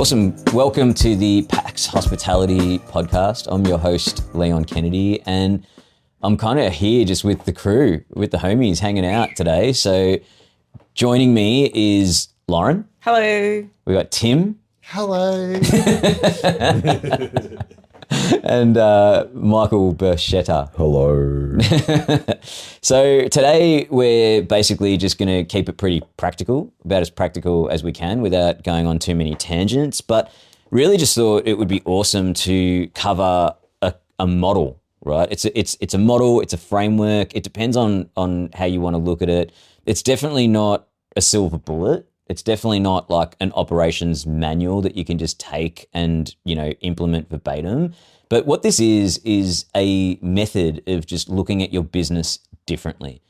Awesome. Welcome to the PAX Hospitality Podcast. I'm your host, Loren Daniels, and I'm kind of here just with the crew, with the homies hanging out today. So joining me is Loren. Hello. We got Tim. Hello. And Michael Bascetta. Hello. So today we're basically just going to keep it pretty practical, about as practical as we can without going on too many tangents, but really just thought it would be awesome to cover a model, right? It's a model, it's a framework. It depends on how you want to look at it. It's definitely not a silver bullet. It's definitely not like an operations manual that you can just take and, implement verbatim. But what this is a method of just looking at your business differently.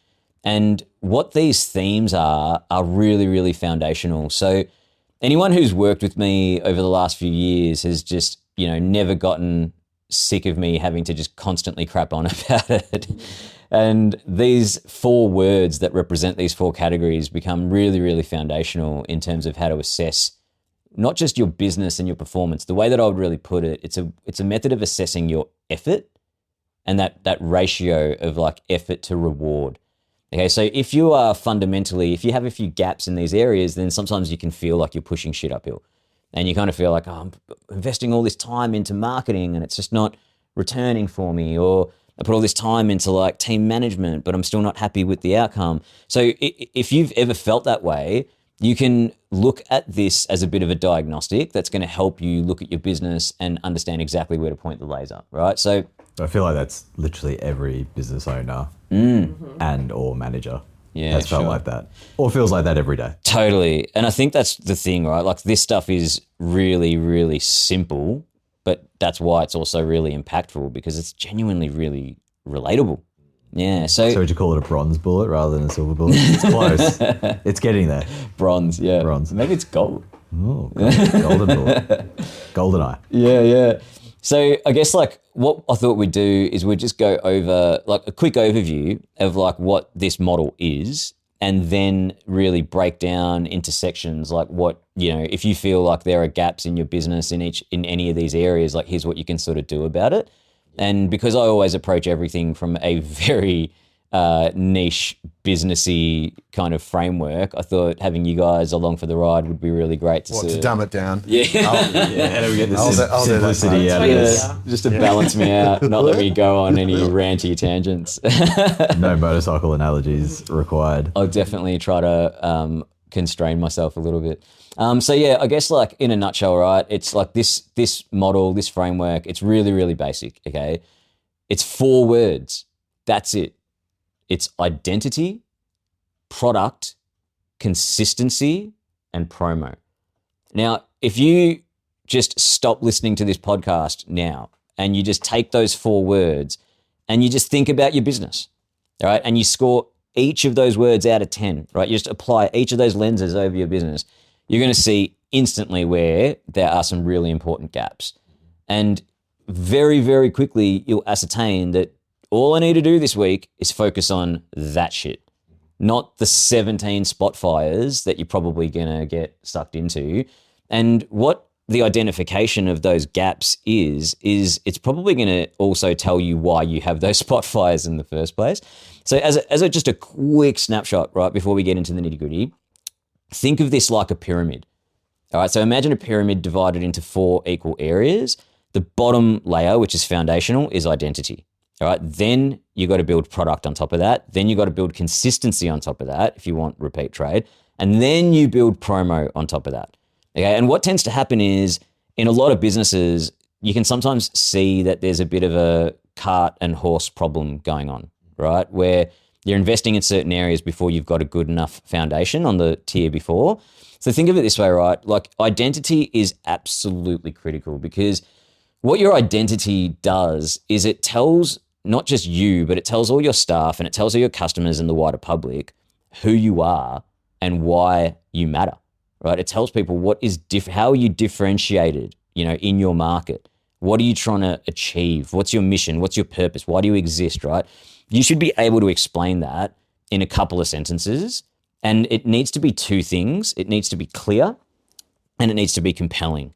And what these themes are really, really foundational. So anyone who's worked with me over the last few years has just, never gotten sick of me having to just constantly crap on about it. And these 4 words that represent these 4 categories become really, really foundational in terms of how to assess not just your business and your performance. The way that I would really put it, it's a method of assessing your effort and that ratio of like effort to reward. Okay, so if you have a few gaps in these areas, then sometimes you can feel like you're pushing shit uphill. And you kind of feel like, I'm investing all this time into marketing and it's just not returning for me, or I put all this time into like team management, but I'm still not happy with the outcome. So if you've ever felt that way, you can look at this as a bit of a diagnostic that's going to help you look at your business and understand exactly where to point the laser, right? So I feel like that's literally every business owner and or manager has felt like that, or feels like that every day. Totally. And I think that's the thing, right? Like this stuff is really, really simple, but that's why it's also really impactful because it's genuinely really relatable. Yeah. So would you call it a bronze bullet rather than a silver bullet? It's close. It's getting there. Bronze, yeah. Bronze. Maybe it's gold. Oh, golden bullet. Golden eye. Yeah. So I guess like what I thought we'd do is we'd just go over like a quick overview of like what this model is, and then really break down into sections like what, if you feel like there are gaps in your business in any of these areas, like here's what you can sort of do about it. And because I always approach everything from a very niche businessy kind of framework, I thought having you guys along for the ride would be really great to dumb it down. Yeah. How do we get the simplicity out of this? Just to balance me out, not let me go on any ranty tangents. No motorcycle analogies required. I'll definitely try to constrain myself a little bit. I guess like in a nutshell, right, it's like this model, this framework, it's really, really basic, okay? It's 4 words. That's it. It's identity, product, consistency, and promo. Now, if you just stop listening to this podcast now and you just take those 4 words and you just think about your business, all right, and you score each of those words out of 10, right? You just apply each of those lenses over your business, you're going to see instantly where there are some really important gaps. And very, very quickly, you'll ascertain that all I need to do this week is focus on that shit, not the 17 spot fires that you're probably going to get sucked into. And what the identification of those gaps is it's probably going to also tell you why you have those spot fires in the first place. So as just a quick snapshot, right, before we get into the nitty gritty, think of this like a pyramid. All right, so imagine a pyramid divided into 4 equal areas. The bottom layer, which is foundational, is identity. All right, then you got to build product on top of that. Then you got to build consistency on top of that if you want repeat trade. And then you build promo on top of that. Okay, and what tends to happen is in a lot of businesses, you can sometimes see that there's a bit of a cart and horse problem going on, right? Where you're investing in certain areas before you've got a good enough foundation on the tier before. So think of it this way, right? Like identity is absolutely critical because what your identity does is it tells not just you, but it tells all your staff and it tells all your customers and the wider public who you are and why you matter, right? It tells people what is how are you differentiated, in your market? What are you trying to achieve? What's your mission? What's your purpose? Why do you exist, right? You should be able to explain that in a couple of sentences, and it needs to be 2 things. It needs to be clear and it needs to be compelling.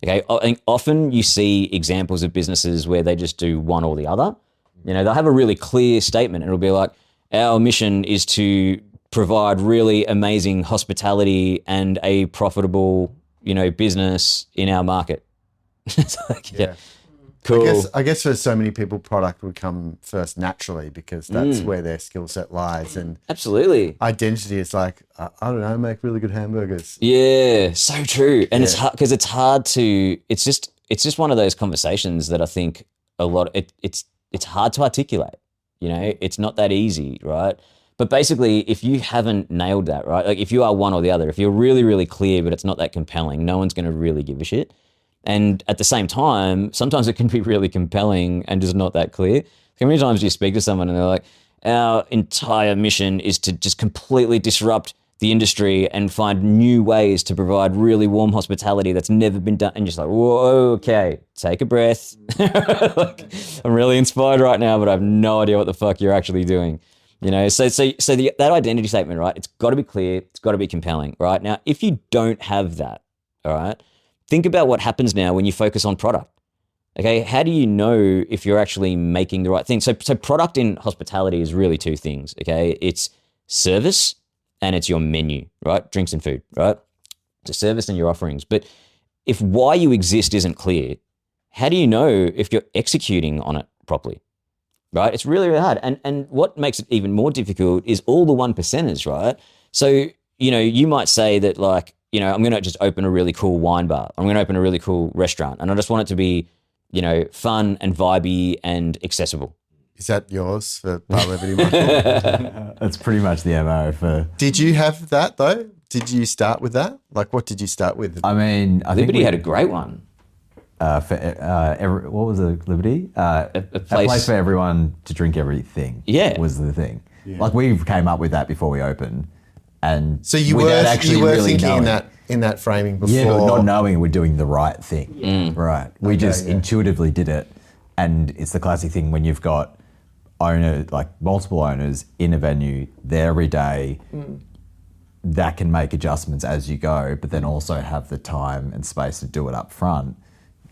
Okay, I think often you see examples of businesses where they just do one or the other. You know, they'll have a really clear statement. It'll be like, our mission is to provide really amazing hospitality and a profitable, you know, business in our market. It's like, yeah. Cool. I guess for so many people, product would come first naturally because that's where their skill set lies. And absolutely, identity is like, I don't know, make really good hamburgers. Yeah, so true. And it's hard because it's hard to. It's just one of those conversations that I think a lot. It's hard to articulate. You know, it's not that easy, right? But basically, if you haven't nailed that, right? Like if you are one or the other, if you're really, really clear, but it's not that compelling, no one's going to really give a shit. And at the same time, sometimes it can be really compelling and just not that clear. How many times do you speak to someone and they're like, our entire mission is to just completely disrupt the industry and find new ways to provide really warm hospitality that's never been done. And you're just like, whoa, okay, take a breath. Like, I'm really inspired right now, but I have no idea what the fuck you're actually doing. You know, so that identity statement, right? It's got to be clear. It's got to be compelling, right? Now, if you don't have that, all right, think about what happens now when you focus on product. Okay, how do you know if you're actually making the right thing? So product in hospitality is really two things. Okay, it's service and it's your menu, right? Drinks and food, right? It's a service and your offerings. But if why you exist isn't clear, how do you know if you're executing on it properly? Right? It's really, really hard. And what makes it even more difficult is all the 1%ers, right? So, you know, you might say that like, you know, I'm going to just open a really cool wine bar. I'm going to open a really cool restaurant. And I just want it to be, you know, fun and vibey and accessible. Is that yours for Bar Levity, Michael? That's pretty much the MO for... Did you have that though? Did you start with that? Like what did you start with? I mean, I think Liberty had a great one. What was the Liberty? A place for everyone to drink everything. Yeah. Was the thing. Yeah. Like we came up with that before we opened. And so you were really thinking in that framing before. Yeah, but not knowing we're doing the right thing. Yeah. Right. We just intuitively did it. And it's the classic thing when you've got multiple owners in a venue there every day, that can make adjustments as you go, but then also have the time and space to do it up front.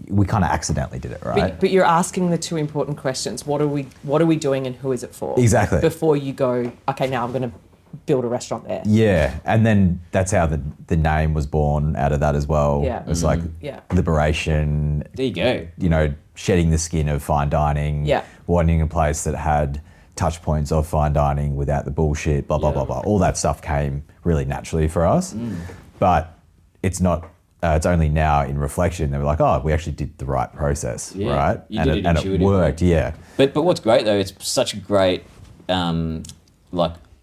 We kind of accidentally did it, right? But you're asking the two important questions. What are we doing and who is it for? Exactly. Before you go, okay, now I'm going to build a restaurant there. Yeah, and then that's how the name was born out of that as well. Yeah. It's like liberation. There you go. You know, shedding the skin of fine dining. Yeah. Wanting a place that had touch points of fine dining without the bullshit, blah, blah, blah, blah. All that stuff came really naturally for us. But it's not... it's only now in reflection that we're like, oh, we actually did the right process, right? You did it it worked, yeah. But what's great though, it's such a great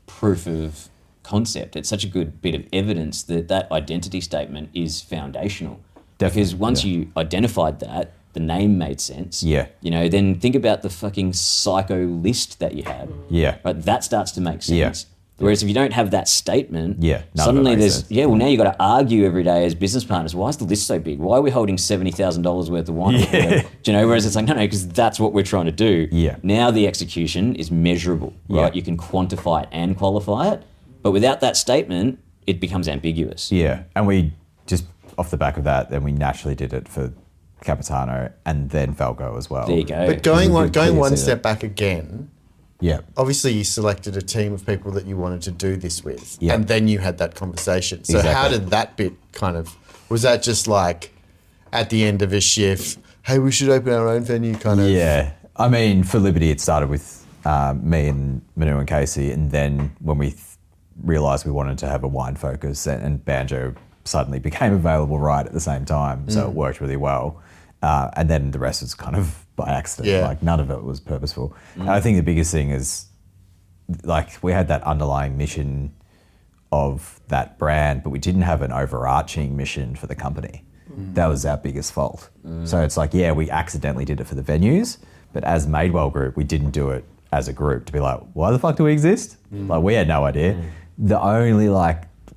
proof of concept. It's such a good bit of evidence that identity statement is foundational. Definitely, because once you identified that, the name made sense. Yeah. You know, then think about the fucking psycho list that you had. Yeah. Right, that starts to make sense. Yeah. Whereas if you don't have that statement, suddenly there's now you got to argue every day as business partners. Why is the list so big? Why are we holding $70,000 worth of wine? Yeah. Do you know? Whereas it's like no, because that's what we're trying to do. Yeah. Now the execution is measurable, right? Yeah. You can quantify it and qualify it, but without that statement, it becomes ambiguous. Yeah, and we just off the back of that, then we naturally did it for Capitano and then Falco as well. There you go. But going one step back again. Yeah. Obviously, you selected a team of people that you wanted to do this with, yeah. and then you had that conversation. So how did that bit was that just like at the end of a shift, hey, we should open our own venue kind of? Yeah. I mean, for Liberty, it started with me and Manu and Casey, and then when we realised we wanted to have a wine focus and Banjo suddenly became available right at the same time, so it worked really well. And then the rest was kind of by accident. Yeah. Like none of it was purposeful. And I think the biggest thing is like we had that underlying mission of that brand, but we didn't have an overarching mission for the company. That was our biggest fault. So it's like, yeah, we accidentally did it for the venues, but as Madewell Group, we didn't do it as a group to be like, why the fuck do we exist? Like we had no idea. The only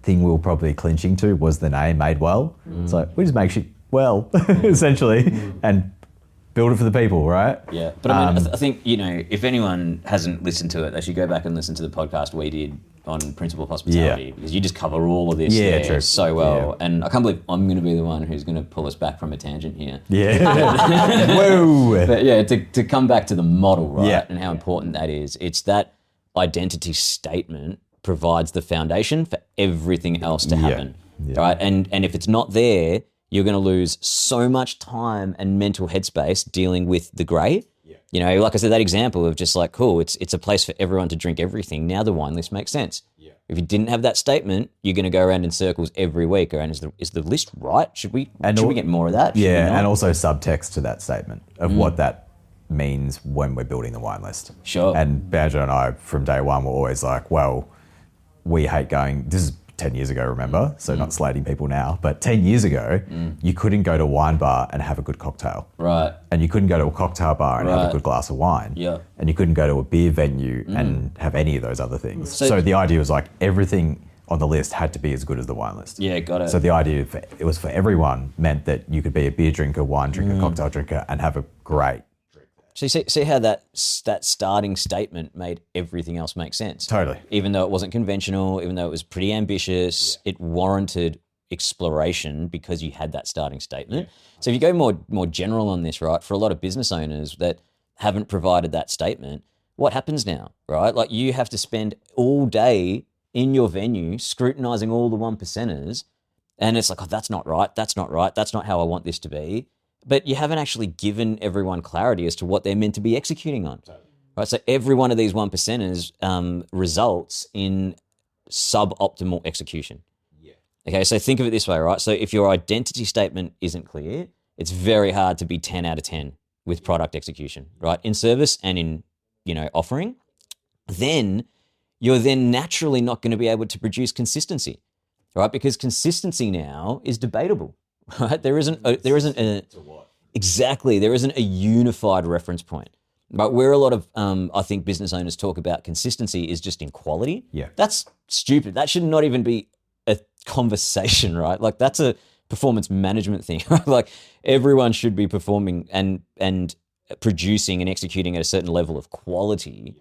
thing we were probably clinching to was the name Madewell. It's like, we just make shit well, essentially, and build it for the people, right? Yeah, but I mean, I think, you know, if anyone hasn't listened to it, they should go back and listen to the podcast we did on Principal Hospitality because you just cover all of this there so well. Yeah. And I can't believe I'm going to be the one who's going to pull us back from a tangent here. Yeah. Whoa. But yeah, to come back to the model, right, Yeah. and how important that is, it's that identity statement provides the foundation for everything else to happen, right? And if it's not there, you're going to lose so much time and mental headspace dealing with the grey. You know, like I said, that example of just like, cool, it's a place for everyone to drink everything. Now the wine list makes sense. If you didn't have that statement, you're going to go around in circles every week around, is the list right? Should we get more of that? Yeah, and also subtext to that statement of what that means when we're building the wine list. Sure. And Badger and I, from day one, were always like, well, we hate going, this is 10 years ago, remember? So not slating people now, but 10 years ago, you couldn't go to a wine bar and have a good cocktail. Right. And you couldn't go to a cocktail bar and have a good glass of wine. Yeah. And you couldn't go to a beer venue and have any of those other things. So the idea was like everything on the list had to be as good as the wine list. Yeah, got it. So the idea it was for everyone meant that you could be a beer drinker, wine drinker, cocktail drinker, and have a great. So see how that starting statement made everything else make sense. Totally. Even though it wasn't conventional, even though it was pretty ambitious, it warranted exploration because you had that starting statement. So if you go more general on this, right, for a lot of business owners that haven't provided that statement, what happens now, right? Like you have to spend all day in your venue scrutinizing all the 1%ers, and it's like, oh, that's not right, that's not right, that's not how I want this to be. But you haven't actually given everyone clarity as to what they're meant to be executing on. Right? So every one of these 1%ers results in suboptimal execution. Okay, so think of it this way, right? So if your identity statement isn't clear, it's very hard to be 10 out of 10 with product execution, right? In service and in, offering. Then you're naturally not going to be able to produce consistency, right? Because consistency now is debatable. Right? There isn't a unified reference point. But where a lot of, I think, business owners talk about consistency is just in quality. Yeah. That's stupid. That should not even be a conversation, right? Like that's a performance management thing. Right? Like everyone should be performing and producing and executing at a certain level of quality.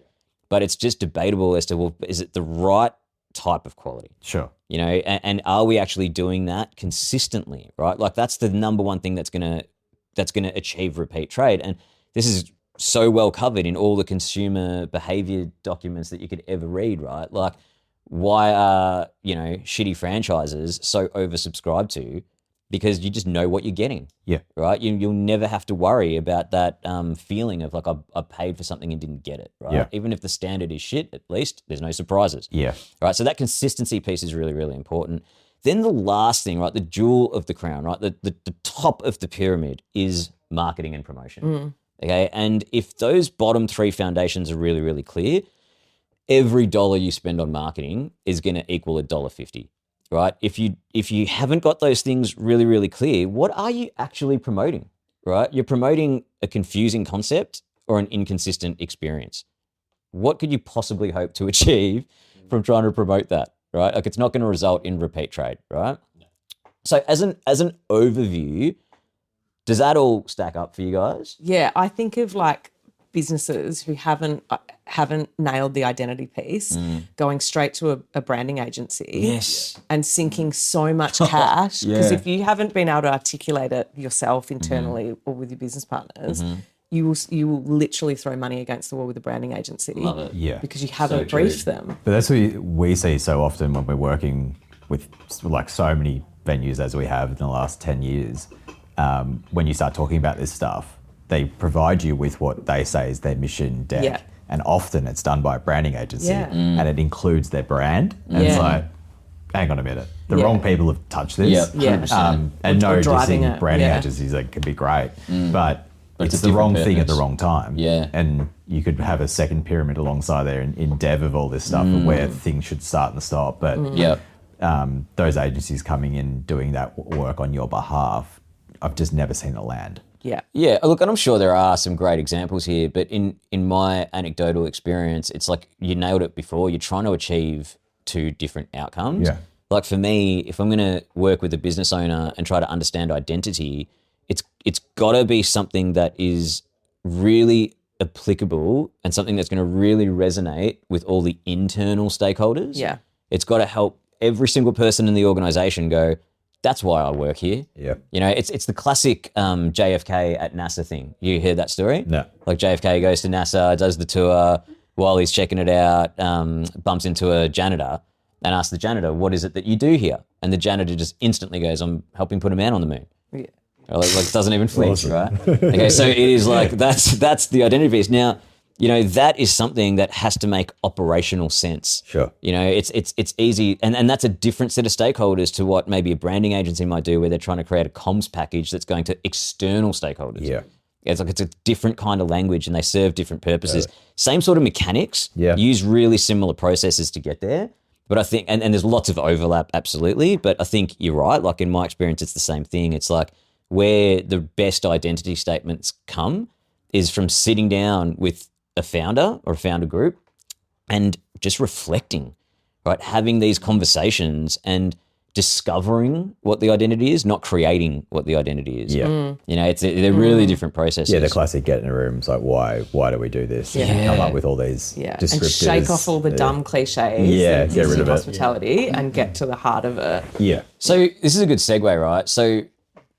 But it's just debatable as to, well, is it the right type of quality? Sure. And are we actually doing that consistently, right? Like that's the number one thing that's gonna achieve repeat trade. And this is so well covered in all the consumer behavior documents that you could ever read, right? Like why are, shitty franchises so oversubscribed to? Because you just know what you're getting. Yeah. Right? You'll never have to worry about that feeling of like I paid for something and didn't get it, right? Yeah. Even if the standard is shit, at least there's no surprises. Yeah. Right? So that consistency piece is really, really important. Then the last thing, right, the jewel of the crown, right, the top of the pyramid is marketing and promotion. Okay? And if those bottom three foundations are really, really clear, every dollar you spend on marketing is going to equal $1.50. Right? If you haven't got those things really, really clear, what are you actually promoting? Right? You're promoting a confusing concept or an inconsistent experience. What could you possibly hope to achieve from trying to promote that? Right? Like it's not going to result in repeat trade, right? So as an overview, does that all stack up for you guys? Yeah, I think of like businesses who haven't nailed the identity piece, going straight to a branding agency, Yes. and sinking so much cash. Because if you haven't been able to articulate it yourself internally or with your business partners, you will literally throw money against the wall with a branding agency. Love it. Yeah. Because you haven't briefed them. But that's what we see so often when we're working with like so many venues as we have in the last 10 years. When you start talking about this stuff, they provide you with what they say is their mission deck. Yeah. And often it's done by a branding agency Yeah. and it includes their brand. And it's Yeah. like, hang on a minute. The Yeah. wrong people have touched this. Yeah, 100%. And Or no, driving dissing it, branding yeah. agencies that can be great. But it's it's a the wrong different thing at the purpose. wrong time. Yeah. And you could have a second pyramid alongside there in dev of all this stuff of where things should start and stop. But Yeah. those agencies coming in doing that work on your behalf, I've just never seen it land. Yeah. Yeah, look, and I'm sure there are some great examples here, but in my anecdotal experience, it's like you nailed it before. You're trying to achieve two different outcomes. Yeah. Like for me, if I'm going to work with a business owner and try to understand identity, it's got to be something that is really applicable and something that's going to really resonate with all the internal stakeholders. Yeah. It's got to help every single person in the organization go, that's why I work here. Yeah. You know, it's the classic JFK at NASA thing. You heard that story? No. Like JFK goes to NASA, does the tour, while he's checking it out, bumps into a janitor and asks the janitor, what is it that you do here? And the janitor just instantly goes, I'm helping put a man on the moon. Yeah. Like doesn't even flinch, right? Okay, so it is like that's the identity piece. Now, you know, that is something that has to make operational sense. Sure. You know, it's easy, and that's a different set of stakeholders to what maybe a branding agency might do, where they're trying to create a comms package that's going to external stakeholders. Yeah. It's like it's a different kind of language, and they serve different purposes. Same sort of mechanics. Yeah. Use really similar processes to get there. But I think, and there's lots of overlap, absolutely. But I think you're right. Like in my experience, it's the same thing. It's like where the best identity statements come is from sitting down with a founder or a founder group and just reflecting, right? Having these conversations and discovering what the identity is, not creating what the identity is. Yeah. You know, they're really different processes. Yeah, the classic get in a room is like, why do we do this? Yeah. And come up with all these Yeah, and descriptors. shake off all the dumb cliches. Yeah, that get rid exist in of it. hospitality and get to the heart of it. Yeah. So this is a good segue, right? So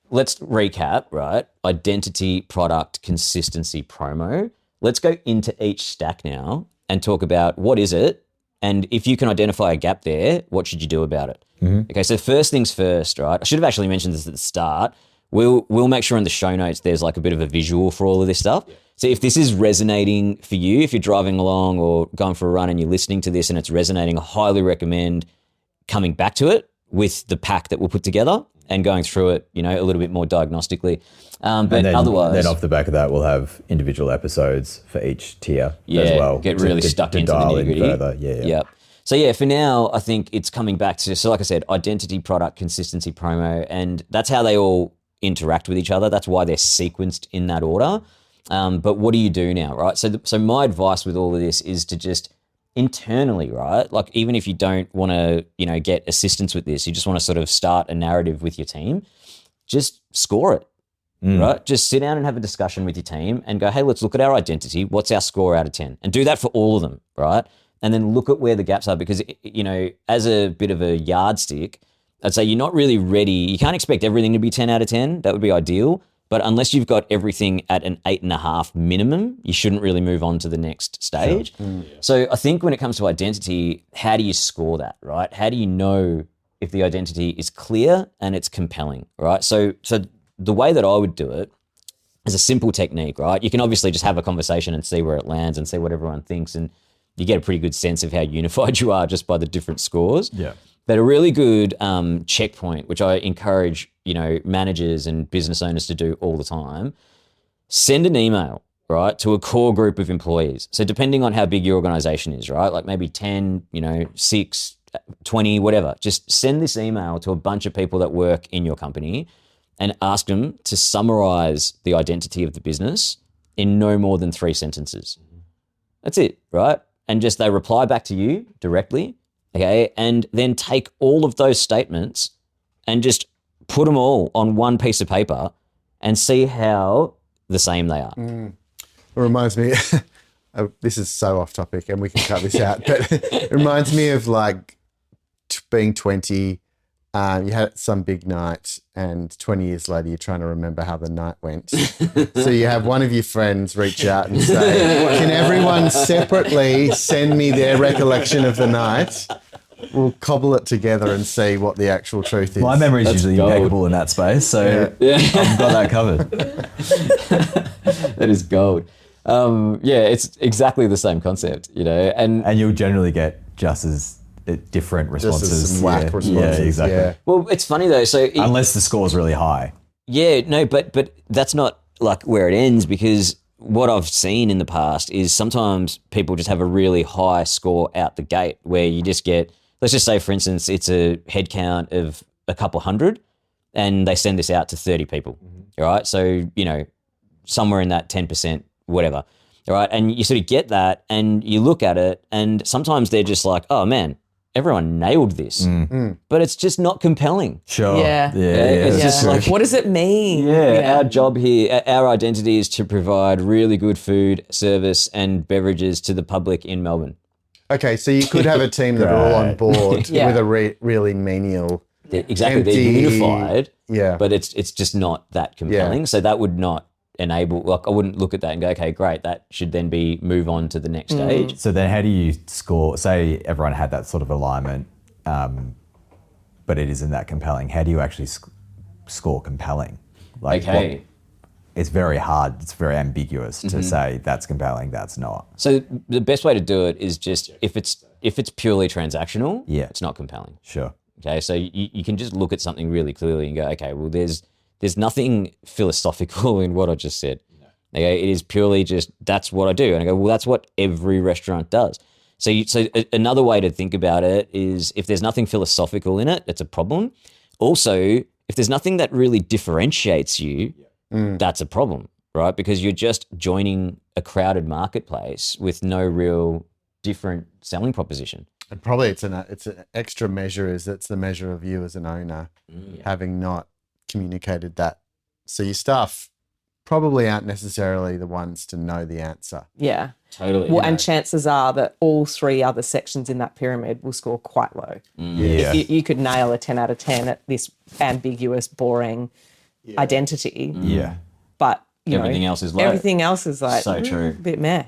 let's recap, right? Identity, product, consistency, promo. Let's go into each stack now and talk about what is it, and if you can identify a gap there, what should you do about it? Okay, so first things first, right? I should have actually mentioned this at the start. We'll make sure in the show notes there's like a bit of a visual for all of this stuff. So if this is resonating for you, if you're driving along or going for a run and you're listening to this and it's resonating, I highly recommend coming back to it with the pack that we'll put together and going through it, you know, a little bit more diagnostically. But And then, otherwise, then off the back of that, we'll have individual episodes for each tier as well. get really stuck to into the dial in nitty-gritty. further. Yeah. Yep. So yeah, for now, I think it's coming back to, so like I said, identity, product, consistency, promo, and that's how they all interact with each other. That's why they're sequenced in that order. But what do you do now, right? So my advice with all of this is to just internally, right? Like even if you don't want to, you know, get assistance with this, you just want to sort of start a narrative with your team, just score it. Right? Just sit down and have a discussion with your team and go, hey, let's look at our identity. What's our score out of 10? And do that for all of them, right? And then look at where the gaps are, because, you know, as a bit of a yardstick, I'd say you're not really ready. You can't expect everything to be 10 out of 10. That would be ideal. But unless you've got everything at an 8.5 minimum, you shouldn't really move on to the next stage. Sure. So I think when it comes to identity, how do you score that, right? How do you know if the identity is clear and it's compelling, right? So the way that I would do it is a simple technique, right? You can obviously just have a conversation and see where it lands and see what everyone thinks, and you get a pretty good sense of how unified you are just by the different scores. Yeah. But a really good checkpoint, which I encourage, you know, managers and business owners to do all the time, send an email, right, to a core group of employees. So depending on how big your organization is, right, like maybe 10, you know, 6, 20, whatever, just send this email to a bunch of people that work in your company and ask them to summarize the identity of the business in no more than 3 sentences. That's it, right? And just they reply back to you directly, okay? And then take all of those statements and just put them all on one piece of paper and see how the same they are. It reminds me, this is so off topic and we can cut this out, but it reminds me of like being 20, you had some big night and 20 years later you're trying to remember how the night went. So you have one of your friends reach out and say, can everyone separately send me their recollection of the night? We'll cobble it together and see what the actual truth is. My memory is That's usually gold. impeccable in that space, so I've got that covered. That is gold. Yeah, it's exactly the same concept, you know, And you'll generally get just as different Just responses. as some whack responses. Yeah, exactly. Yeah. well, it's funny though. So Unless the score's really high. yeah, no, but that's not like where it ends, because what I've seen in the past is sometimes people just have a really high score out the gate where you just get, let's just say, for instance, it's a head count of a couple hundred and they send this out to 30 people, all right? So, you know, somewhere in that 10%, whatever, all right? And you sort of get that and you look at it and sometimes they're just like, oh man, everyone nailed this, but it's just not compelling. Sure. Yeah. It's just like, what does it mean? our job here, our identity is to provide really good food, service, and beverages to the public in Melbourne. Okay, so you could have a team that are all on board Yeah. with a really menial. Exactly, they're empty- unified, Yeah. but it's just not that compelling. Yeah. So that would not enable. Like, I wouldn't look at that and go, okay, great, that should then be move on to the next stage. So then how do you score, say everyone had that sort of alignment, but it isn't that compelling. How do you actually score compelling? Like Okay. it's very hard. It's very ambiguous to say that's compelling, that's not. So the best way to do it is just if it's purely transactional, Yeah. it's not compelling. Sure. Okay, so you can just look at something really clearly and go, okay, well, there's nothing philosophical in what I just said. Okay, it is purely just that's what I do, and I go, well, that's what every restaurant does. So another way to think about it is if there's nothing philosophical in it, it's a problem. Also, if there's nothing that really differentiates you, that's a problem, right? Because you're just joining a crowded marketplace with no real different selling proposition. And probably it's an extra measure is it's the measure of you as an owner having not communicated that. So your staff probably aren't necessarily the ones to know the answer. Yeah. Totally. Well, and chances are that all three other sections in that pyramid will score quite low. Yeah. You could nail a 10 out of 10 at this ambiguous, boring identity. Yeah. But Everything else is low. Everything else is like So true. a bit meh.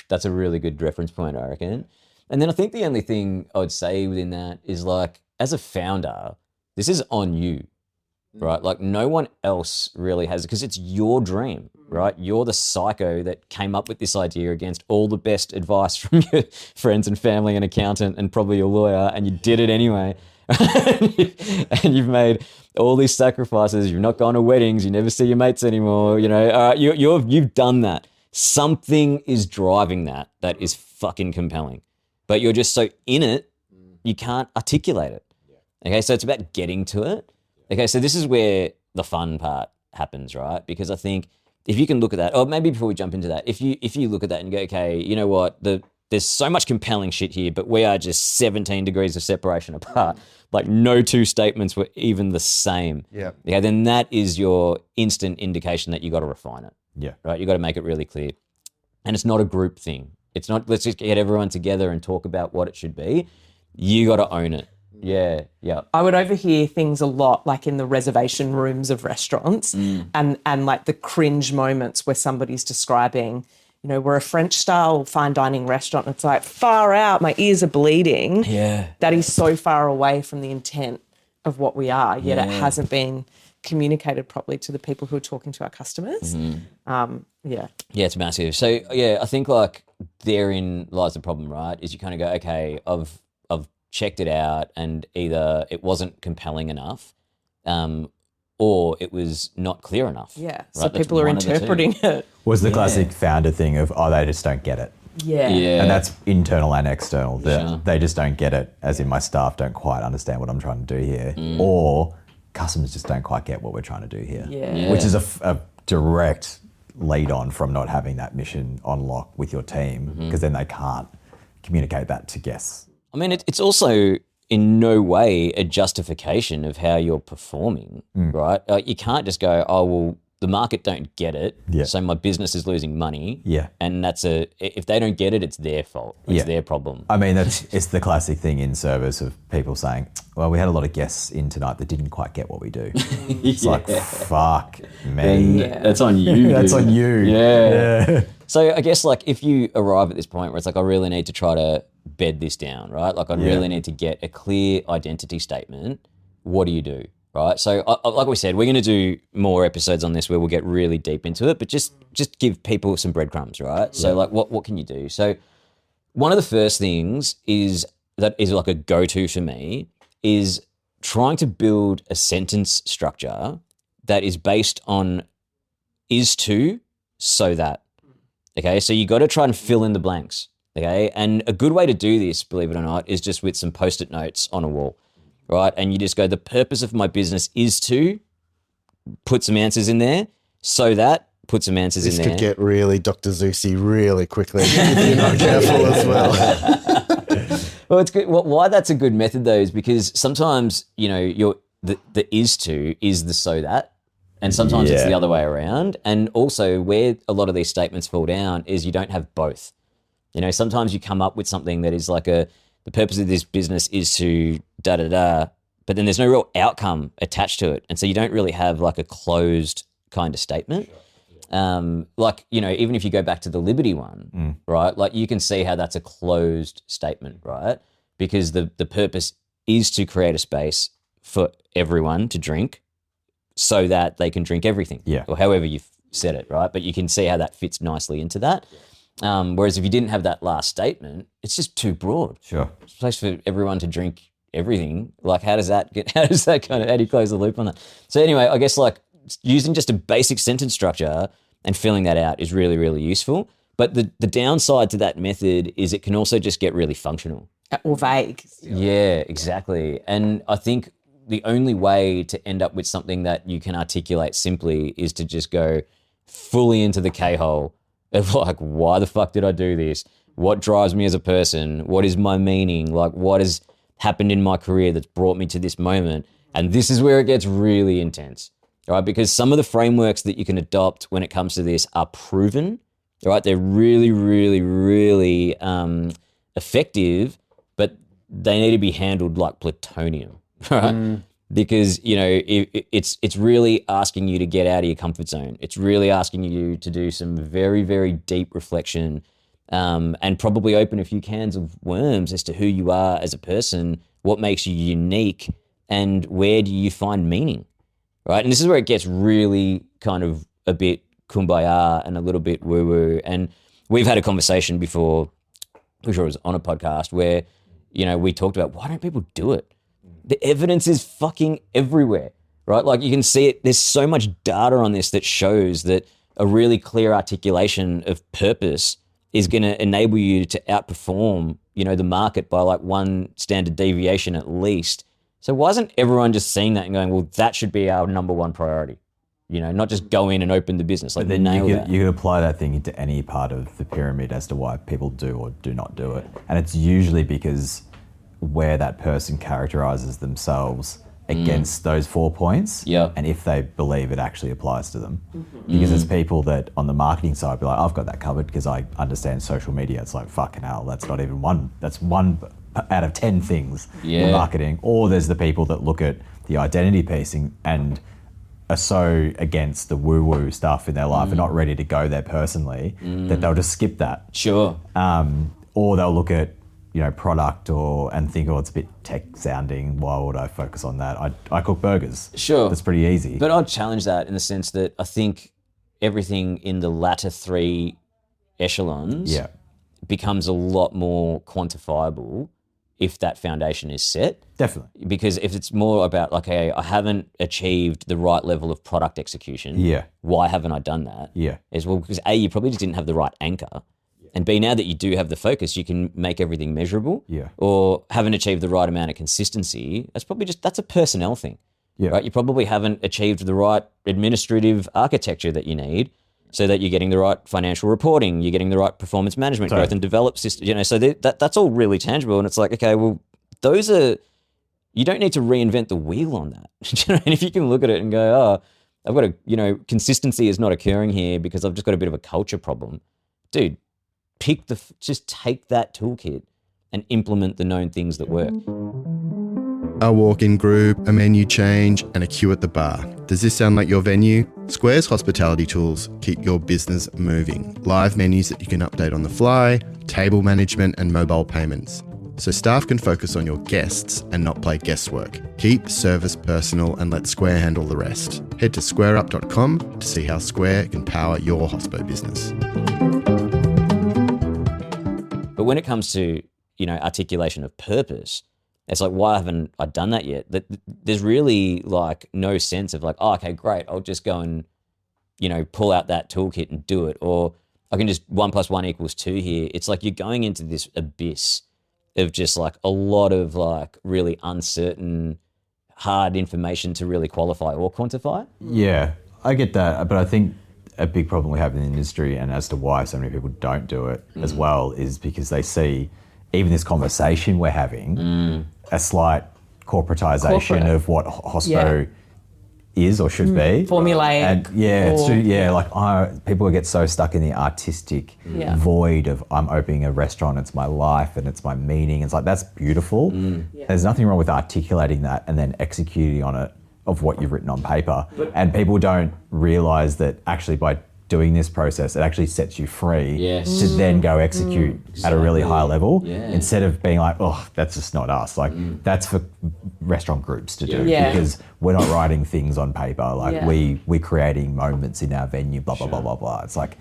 That's a really good reference point, I reckon. And then I think the only thing I would say within that is like, as a founder, this is on you, right? Like no one else really has, because it's your dream, right? You're the psycho that came up with this idea against all the best advice from your friends and family and accountant and probably your lawyer, and you did it anyway. And you've made all these sacrifices. You've not gone to weddings. You never see your mates anymore. You've done that. Something is driving that is fucking compelling. But you're just so in it, you can't articulate it. Okay, so it's about getting to it. Okay, so this is where the fun part happens, right? Because I think if you can look at that, or maybe before we jump into that, if you look at that and go, okay, you know what, there's so much compelling shit here, but we are just 17 degrees of separation apart. Like no two statements were even the same. Yeah. Okay, then that is your instant indication that you got to refine it. Yeah. Right, you got to make it really clear, and it's not a group thing. It's not, let's just get everyone together and talk about what it should be. You got to own it. Yeah, yeah. I would overhear things a lot, like in the reservation rooms of restaurants, and like the cringe moments where somebody's describing, we're a French-style fine dining restaurant. It's like, far out, my ears are bleeding. Yeah. That is so far away from the intent of what we are, yet it hasn't been communicated properly to the people who are talking to our customers. Yeah, it's massive. So, I think like therein lies the problem, right? Is you kind of go, okay, I've checked it out and either it wasn't compelling enough or it was not clear enough. Yeah, right? so That's people are one of the two. interpreting it. Was the classic founder thing of, they just don't get it. Yeah. And that's internal and external. Sure. They just don't get it, as in my staff don't quite understand what I'm trying to do here. Or customers just don't quite get what we're trying to do here. Yeah. Which is a direct lead on from not having that mission on lock with your team, because then they can't communicate that to guests. I mean, it's also in no way a justification of how you're performing, right? You can't just go, oh, well, the market don't get it, so my business is losing money. Yeah. And if they don't get it, it's their fault. It's their problem. I mean, it's the classic thing in service of people saying, well, we had a lot of guests in tonight that didn't quite get what we do. It's like, fuck me. That's on you. That's on you. Yeah. So I guess like if you arrive at this point where it's like, I really need to try to bed this down, right? Like I really need to get a clear identity statement. What do you do? Right. So like we said, we're going to do more episodes on this where we'll get really deep into it, but just give people some breadcrumbs, right? So like what can you do? So one of the first things is like a go-to for me is trying to build a sentence structure that is based on is to, so that. Okay. So you got to try and fill in the blanks. Okay. And a good way to do this, believe it or not, is just with some Post-it notes on a wall. Right, and you just go, the purpose of my business is to put some answers in there, so that put some answers in there. This could get really Dr. Zeusy really quickly if you're not careful as well. Well, it's good. Why that's a good method though is because sometimes, the is to is the so that. And sometimes it's the other way around. And also where a lot of these statements fall down is you don't have both. Sometimes you come up with something that is like the purpose of this business is to da-da-da, but then there's no real outcome attached to it. And so you don't really have like a closed kind of statement. Even if you go back to the Liberty one, right? Like you can see how that's a closed statement, right? Because the purpose is to create a space for everyone to drink so that they can drink everything. Yeah. Or however you've said it, right? But you can see how that fits nicely into that. Whereas if you didn't have that last statement, it's just too broad. Sure. It's a place for everyone to drink everything. Like how do you close the loop on that? So anyway, I guess like using just a basic sentence structure and filling that out is really, really useful. But the downside to that method is it can also just get really functional. Or vague. Yeah, exactly. And I think the only way to end up with something that you can articulate simply is to just go fully into the K-hole of like, why the fuck did I do this? What drives me as a person? What is my meaning? Like what has happened in my career that's brought me to this moment? And this is where it gets really intense, right? Because some of the frameworks that you can adopt when it comes to this are proven, right? They're really, really, really effective, but they need to be handled like plutonium, right? Because, it's really asking you to get out of your comfort zone. It's really asking you to do some very, very deep reflection and probably open a few cans of worms as to who you are as a person, what makes you unique, and where do you find meaning, right? And this is where it gets really kind of a bit kumbaya and a little bit woo-woo. And we've had a conversation before, I'm sure it was on a podcast, where, we talked about why don't people do it? The evidence is fucking everywhere, right? Like you can see it. There's so much data on this that shows that a really clear articulation of purpose is going to enable you to outperform, the market by like one standard deviation at least. So why isn't everyone just seeing that and going, well, that should be our number one priority? Not just go in and open the business. Like then nail that. You could apply that thing into any part of the pyramid as to why people do or do not do it. And it's usually because where that person characterizes themselves against those 4 points, and if they believe it actually applies to them. Because there's people that on the marketing side be like, I've got that covered because I understand social media. It's like, fucking hell, that's not even one. That's one out of 10 things in marketing. Or there's the people that look at the identity piecing and are so against the woo-woo stuff in their life and not ready to go there personally that they'll just skip that. Sure. Or they'll look at product and think, it's a bit tech sounding. Why would I focus on that? I cook burgers. Sure. That's pretty easy. But I'd challenge that in the sense that I think everything in the latter three echelons becomes a lot more quantifiable if that foundation is set. Definitely. Because if it's more about like, hey, I haven't achieved the right level of product execution. Yeah. Why haven't I done that? Yeah. Is well, because A, you probably just didn't have the right anchor. And B, now that you do have the focus, you can make everything measurable. Yeah. Or haven't achieved the right amount of consistency. That's a personnel thing. Yeah. Right? You probably haven't achieved the right administrative architecture that you need so that you're getting the right financial reporting, you're getting the right performance management, growth and develop system, so that's all really tangible. And it's like, okay, well, you don't need to reinvent the wheel on that. And if you can look at it and go, I've got consistency is not occurring here because I've just got a bit of a culture problem. Dude, just take that toolkit and implement the known things that work. A walk-in group, a menu change, and a queue at the bar. Does this sound like your venue? Square's hospitality tools keep your business moving. Live menus that you can update on the fly, table management, and mobile payments. So staff can focus on your guests and not play guesswork. Keep service personal and let Square handle the rest. Head to squareup.com to see how Square can power your hospo business. But when it comes to, articulation of purpose, it's like, why haven't I done that yet? There's really like no sense of like, okay, great, I'll just go and, pull out that toolkit and do it. Or I can just 1 + 1 = 2 here. It's like you're going into this abyss of just like a lot of like really uncertain, hard information to really qualify or quantify. Yeah, I get that. But I think a big problem we have in the industry and as to why so many people don't do it as well is because they see even this conversation we're having, a slight corporatization of what hospo is or should be. Formulaic. And people get so stuck in the artistic void of I'm opening a restaurant, it's my life and it's my meaning. It's like, that's beautiful. There's nothing wrong with articulating that and then executing on it of what you've written on paper. And people don't realize that actually by doing this process, it actually sets you free to then go execute at a really high level instead of being like, oh, that's just not us. Like that's for restaurant groups to do because we're not writing things on paper. Like we're creating moments in our venue, blah, blah, blah, blah, blah. It's like,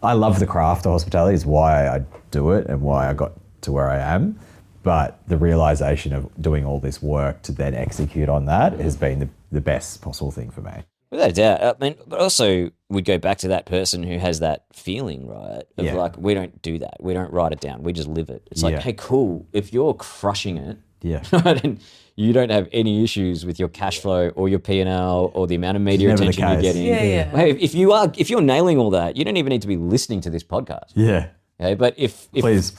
I love the craft of hospitality is why I do it and why I got to where I am. But the realization of doing all this work to then execute on that has been the best possible thing for me. Without a doubt. I mean, but also we'd go back to that person who has that feeling, right? Of like, we don't do that. We don't write it down. We just live it. It's like, hey, cool. If you're crushing it, right, and you don't have any issues with your cash flow or your P&L or the amount of media attention you're getting. Hey, if you're nailing all that, you don't even need to be listening to this podcast. Yeah. Okay, but if please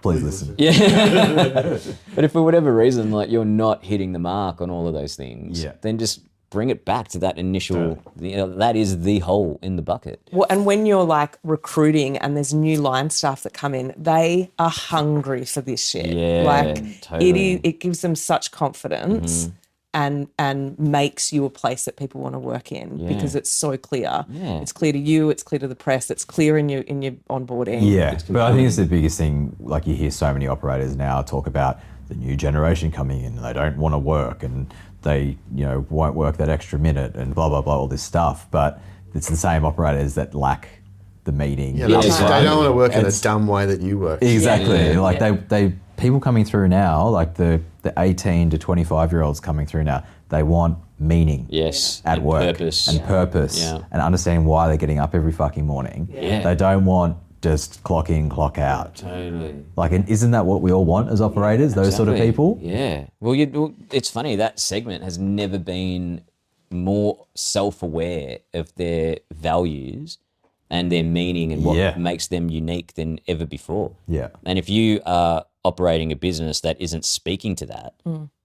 listen. Yeah. But if for whatever reason, like you're not hitting the mark on all of those things, then just bring it back to that initial, that is the hole in the bucket. Well, and when you're like recruiting and there's new line staff that come in, they are hungry for this shit. Yeah, like totally. it gives them such confidence and makes you a place that people want to work in because it's so clear. Yeah. It's clear to you, it's clear to the press, it's clear in your onboarding. Yeah, but I think it's the biggest thing. Like you hear so many operators now talk about the new generation coming in and they don't want to work and they, won't work that extra minute and blah, blah, blah, all this stuff. But it's the same operators that lack the meeting. Yeah, they don't want to work in a dumb way that you work. Exactly. They people coming through now, like the 18 to 25-year-olds coming through now, they want meaning at work purpose. And purpose and understanding why they're getting up every fucking morning. Yeah. They don't want just clock in, clock out. Totally. Like, and isn't that what we all want as operators, those sort of people? Yeah. Well, it's funny, that segment has never been more self-aware of their values and their meaning and what makes them unique than ever before. Yeah. And if you are operating a business that isn't speaking to that,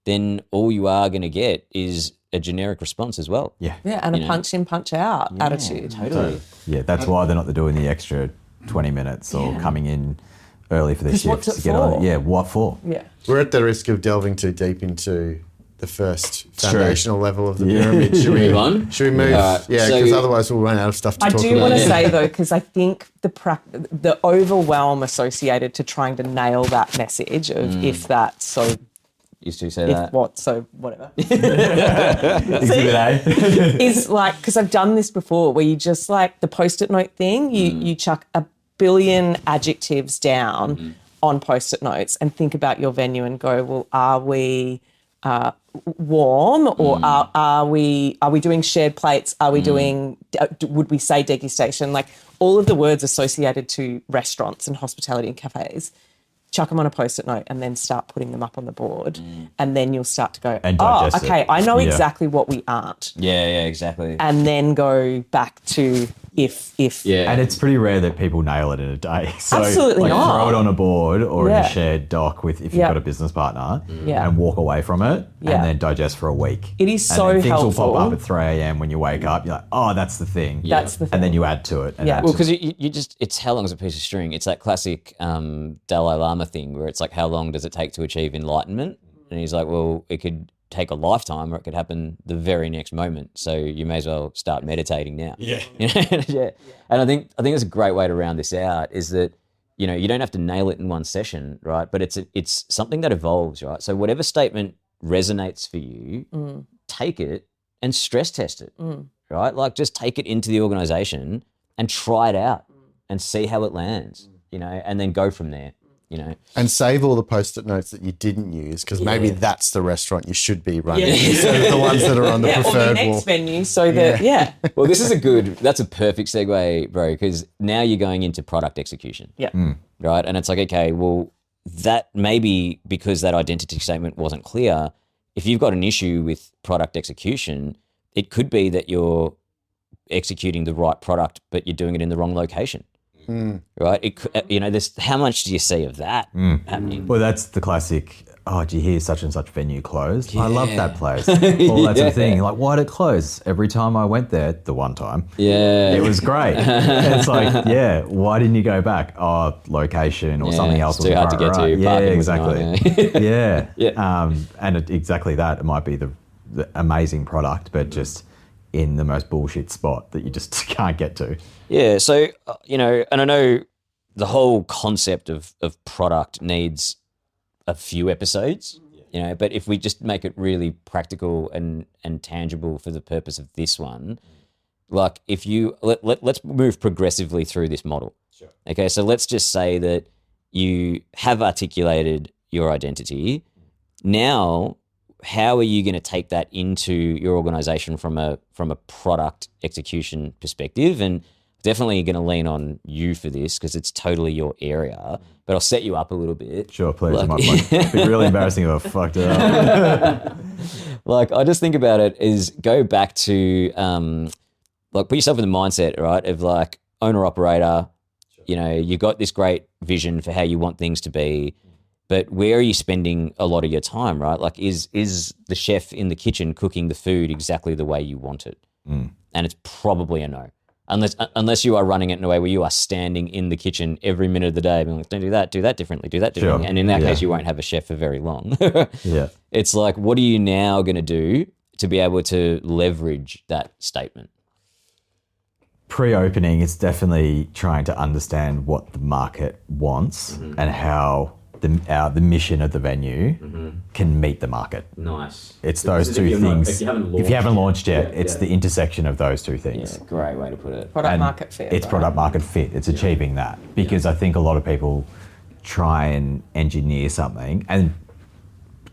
then all you are going to get is a generic response as well. Yeah, and a punch in, punch out attitude. Totally. Yeah, that's why they're not doing the extra 20 minutes or coming in early for their shifts to get on. Yeah, what for? Yeah. We're at the risk of delving too deep into the first foundational level of the pyramid. Should we move on? Should we move? Yeah, because otherwise we'll run out of stuff to talk about. I do want to say though, because I think the overwhelm associated to trying to nail that message of if that, so used to say that. What, so whatever. Exhibit A. Is like, because I've done this before where you just like the Post-it note thing, you chuck a billion adjectives down on Post-it notes and think about your venue and go, well, are we warm or are we doing shared plates? Are we doing, would we say degustation? Like all of the words associated to restaurants and hospitality and cafes, chuck them on a Post-it note and then start putting them up on the board. And then you'll start to go, okay, I know exactly what we aren't. Yeah, exactly. And then go back to if. Yeah. And it's pretty rare that people nail it in a day. So absolutely not. Throw it on a board or in a shared doc with if you've got a business partner and walk away from it and then digest for a week. It is and so then things helpful. will pop up at 3 a.m. when you wake up. You're like, oh, that's the thing. That's the thing. And then you add to it. And well, because you just, it's how long is a piece of string? It's that classic Dalai Lama thing where it's like, how long does it take to achieve enlightenment? And he's like, well, it could take a lifetime or it could happen the very next moment. So you may as well start meditating now. Yeah. And I think it's a great way to round this out is that, you don't have to nail it in one session, right? But it's something that evolves, right? So whatever statement resonates for you, take it and stress test it, right? Like just take it into the organization and try it out and see how it lands, and then go from there. And save all the Post-it notes that you didn't use because maybe that's the restaurant you should be running instead of the ones that are on the preferred or the next wall. venue so that, Well, that's a perfect segue, bro, because now you're going into product execution. Yeah. Right? And it's like, okay, well, that maybe because that identity statement wasn't clear, if you've got an issue with product execution, it could be that you're executing the right product, but you're doing it in the wrong location. right? There's how much do you see of that happening? Well, that's the classic. Oh, did you hear such and such venue closed? I love that place. All that sort of thing. Like, why did it close? Every time I went there, the one time, it was great. It's like, why didn't you go back? Oh, location or something else. It's too hard to get to. Yeah, exactly. Yeah. Exactly that. It might be the amazing product, but just in the most bullshit spot that you just can't get to. Yeah. So, and I know the whole concept of product needs a few episodes, but if we just make it really practical and tangible for the purpose of this one, like if you let's move progressively through this model. Sure. Okay, so let's just say that you have articulated your identity. Now, how are you going to take that into your organization from a product execution perspective? And definitely going to lean on you for this because it's totally your area. But I'll set you up a little bit. Sure, please. It'd be really embarrassing if I fucked it up. Like, I just think about it is go back to, put yourself in the mindset, right, of like owner-operator, you got this great vision for how you want things to be, but where are you spending a lot of your time, right? Like, is the chef in the kitchen cooking the food exactly the way you want it? And it's probably a no. Unless you are running it in a way where you are standing in the kitchen every minute of the day, being like, don't do that differently. Sure. And in that case, you won't have a chef for very long. Yeah. It's like, what are you now going to do to be able to leverage that statement? Pre-opening, it's definitely trying to understand what the market wants and how the mission of the venue can meet the market. Nice. It's those two things. If you haven't launched yet, it's the intersection of those two things. Yeah, great way to put it. Product market fit. It's product market fit. It's achieving that because I think a lot of people try and engineer something, and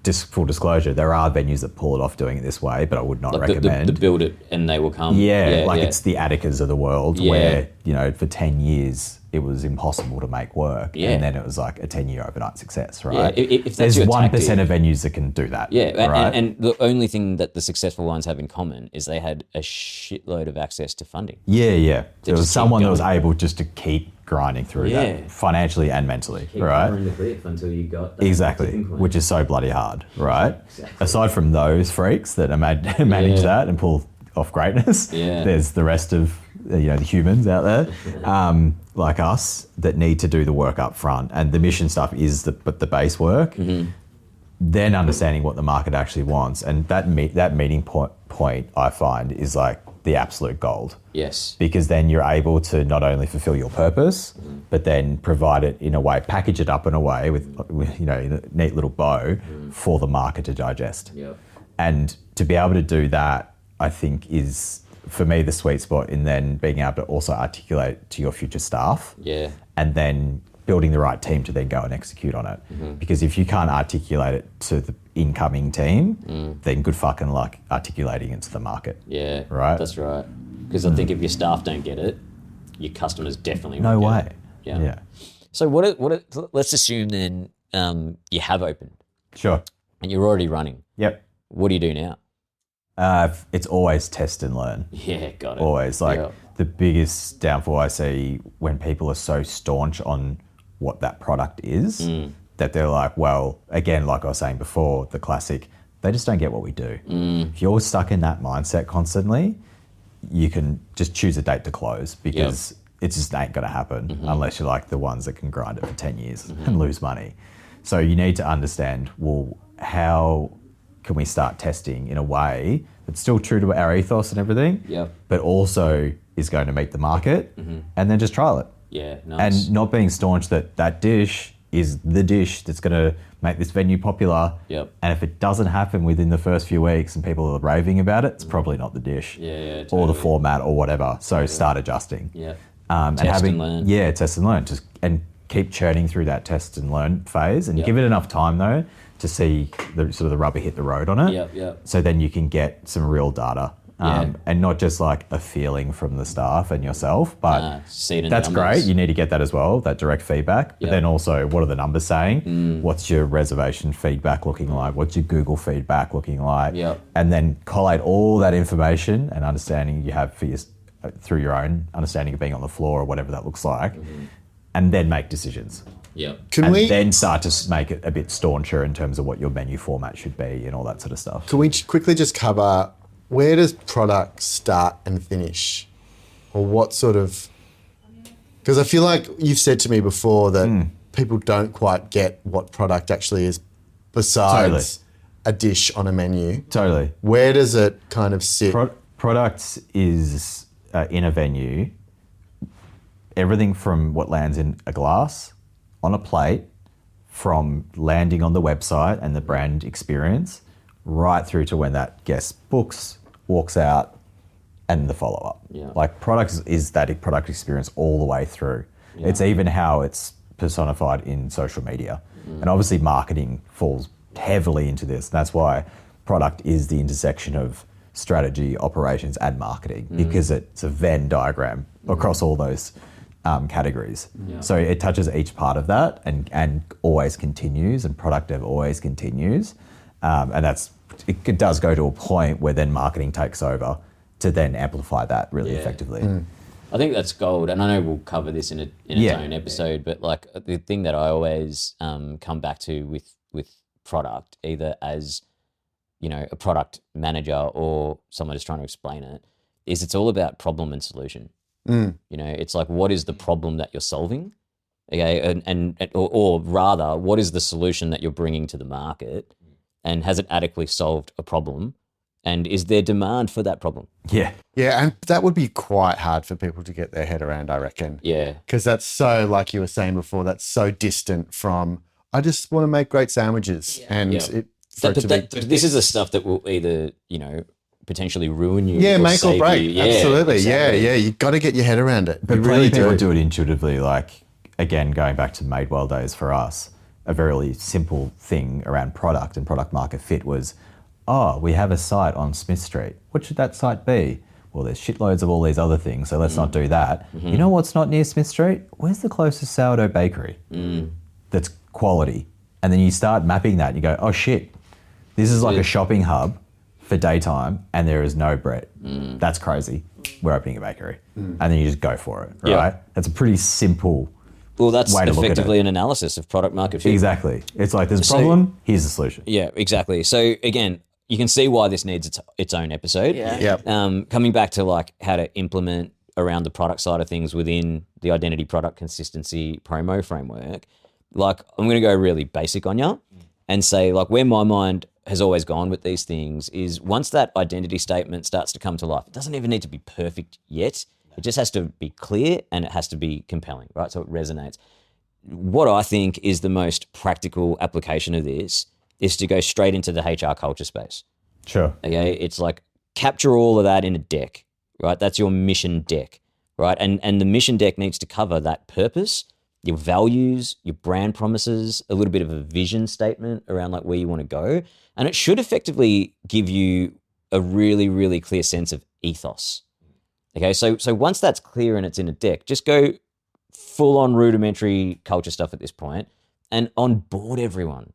just full disclosure, there are venues that pull it off doing it this way, but I would not recommend. The build it and they will come. It's the Atticas of the world where, for 10 years it was impossible to make work. Yeah. And then it was like a 10-year overnight success, right? Yeah, if there's that's 1% of venues that can do that. Yeah, right? and the only thing that the successful ones have in common is they had a shitload of access to funding. Yeah. There was just someone keep that was going. able just to keep grinding through that financially and mentally, right? Covering the cliff until you got that Exactly, tipping point. which is so bloody hard, right? Aside from those freaks that manage that and pull off greatness, there's the rest of the humans out there, like us, that need to do the work up front. And the mission stuff is the base work. Then understanding what the market actually wants, and that meeting point I find is like the absolute gold. Yes. Because then you're able to not only fulfill your purpose, but then provide it in a way, package it up in a way with in a neat little bow for the market to digest. Yep. And to be able to do that, I think is, for me, the sweet spot in then being able to also articulate to your future staff. Yeah. And then building the right team to then go and execute on it. Because if you can't articulate it to the incoming team, then good fucking luck articulating it to the market. Yeah. Right? That's right. Because I think if your staff don't get it, your customers definitely No won't way. get it. Yeah. So let's assume then you have opened Sure. and you're already running. Yep. What do you do now? It's always test and learn. Yeah, got it. Always. The biggest downfall I see when people are so staunch on what that product is, that they're like, well, again, like I was saying before, the classic, they just don't get what we do. If you're stuck in that mindset constantly, you can just choose a date to close because it just ain't going to happen unless you're like the ones that can grind it for 10 years and lose money. So you need to understand, well, how can we start testing in a way that's still true to our ethos and everything, but also is going to meet the market, and then just trial it. Yeah, nice. And not being staunch that dish is the dish that's going to make this venue popular. Yep. And if it doesn't happen within the first few weeks and people are raving about it, it's probably not the dish. Yeah, or totally. the format or whatever. So start adjusting. Yeah. Test and learn. Yeah, test and learn. And keep churning through that test and learn phase, and give it enough time though to see the sort of the rubber hit the road on it. Yep. So then you can get some real data. And not just like a feeling from the staff and yourself, but see it in that's the numbers. great. You need to get that as well, that direct feedback. But then also, what are the numbers saying? What's your reservation feedback looking like? What's your Google feedback looking like? Yep. And then collate all that information and understanding you have for your through your own understanding of being on the floor or whatever that looks like, and then make decisions. Yeah. Then start to make it a bit stauncher in terms of what your menu format should be and all that sort of stuff. Can we quickly just cover, where does product start and finish? Or what sort of... Because I feel like you've said to me before that people don't quite get what product actually is besides a dish on a menu. Totally. Where does it kind of sit? Product is, in a venue, everything from what lands in a glass, on a plate, from landing on the website and the brand experience, right through to when that guest books, walks out, and the follow-up. Yeah. Like product is that product experience all the way through. Yeah. It's even how it's personified in social media. And obviously marketing falls heavily into this. That's why product is the intersection of strategy, operations, and marketing, because it's a Venn diagram across all those categories. Yeah. So it touches each part of that and always continues, and product dev always continues. And it does go to a point where then marketing takes over to then amplify that really effectively. I think that's gold, and I know we'll cover this in its own episode, but like the thing that I always come back to with product, either as, you know, a product manager or someone who's trying to explain it, is it's all about problem and solution. You know, it's like, what is the problem that you're solving? Okay, or rather, what is the solution that you're bringing to the market, and has it adequately solved a problem? And is there demand for that problem? Yeah, and that would be quite hard for people to get their head around, I reckon. Yeah. Because that's so, like you were saying before, that's so distant from, I just want to make great sandwiches. Yeah. And this is the stuff that will either, you know, potentially ruin you. Yeah, or make or break. You. Absolutely. Exactly. Yeah. You've got to get your head around it. But really people do it intuitively. Like, again, going back to Madewell days for us, a very simple thing around product and product market fit was, we have a site on Smith Street. What should that site be? Well, there's shitloads of all these other things, so let's not do that. You know what's not near Smith Street? Where's the closest sourdough bakery that's quality? And then you start mapping that and you go, oh shit, this is like a shopping hub for daytime and there is no bread. That's crazy. We're opening a bakery. And then you just go for it, right? That's a pretty simple Well, that's way to look at effectively it. an analysis of product market fit. Exactly. It's like, there's a problem, here's the solution. Yeah, exactly. So again, you can see why this needs its own episode. Yeah. Yep. Coming back to like how to implement around the product side of things within the identity product consistency promo framework, like I'm going to go really basic on you and say like where my mind has always gone with these things is once that identity statement starts to come to life, it doesn't even need to be perfect yet. It just has to be clear and it has to be compelling, right? So it resonates. What I think is the most practical application of this is to go straight into the HR culture space. Sure. Okay, it's like capture all of that in a deck, right? That's your mission deck, right? And the mission deck needs to cover that purpose, your values, your brand promises, a little bit of a vision statement around like where you want to go. And it should effectively give you a really, really clear sense of ethos. Okay, so once that's clear and it's in a deck, just go full on rudimentary culture stuff at this point and onboard everyone.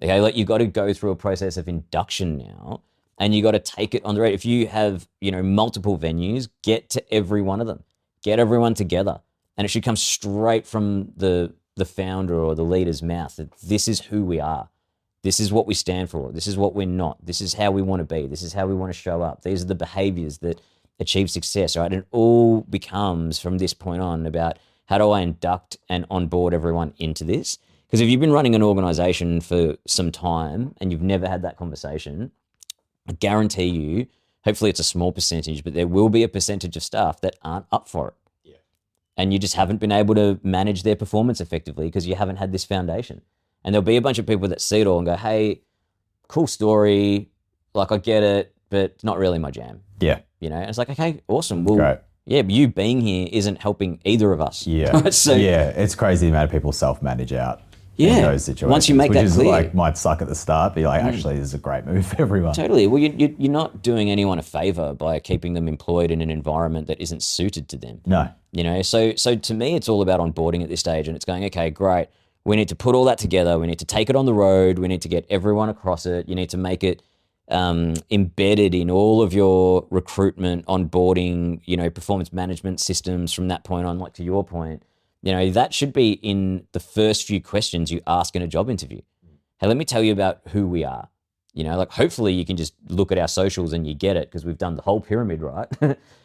Okay, like you've got to go through a process of induction now and you got to take it on the road. If you have, you know, multiple venues, get to every one of them, get everyone together. And it should come straight from the founder or the leader's mouth that this is who we are. This is what we stand for. This is what we're not. This is how we want to be. This is how we want to show up. These are the behaviors that achieve success, right? And it all becomes from this point on about how do I induct and onboard everyone into this? Because if you've been running an organization for some time and you've never had that conversation, I guarantee you, hopefully it's a small percentage, but there will be a percentage of staff that aren't up for it. Yeah. And you just haven't been able to manage their performance effectively because you haven't had this foundation. And there'll be a bunch of people that see it all and go, hey, cool story, like I get it, but it's not really my jam. Yeah. You know, and it's like, okay, awesome. Well, Great. Yeah, but you being here isn't helping either of us. Yeah. Right? So, yeah, it's crazy the amount of people self-manage out in those situations. Once you make that clear. Which is like, might suck at the start, but you're like, actually, this is a great move for everyone. Totally. Well, you're not doing anyone a favor by keeping them employed in an environment that isn't suited to them. No. You know, so to me, it's all about onboarding at this stage and it's going, okay, great. We need to put all that together. We need to take it on the road. We need to get everyone across it. You need to make it embedded in all of your recruitment, onboarding, performance management systems from that point on, like to your point, that should be in the first few questions you ask in a job interview. Hey, let me tell you about who we are. Like hopefully you can just look at our socials and you get it because we've done the whole pyramid, right?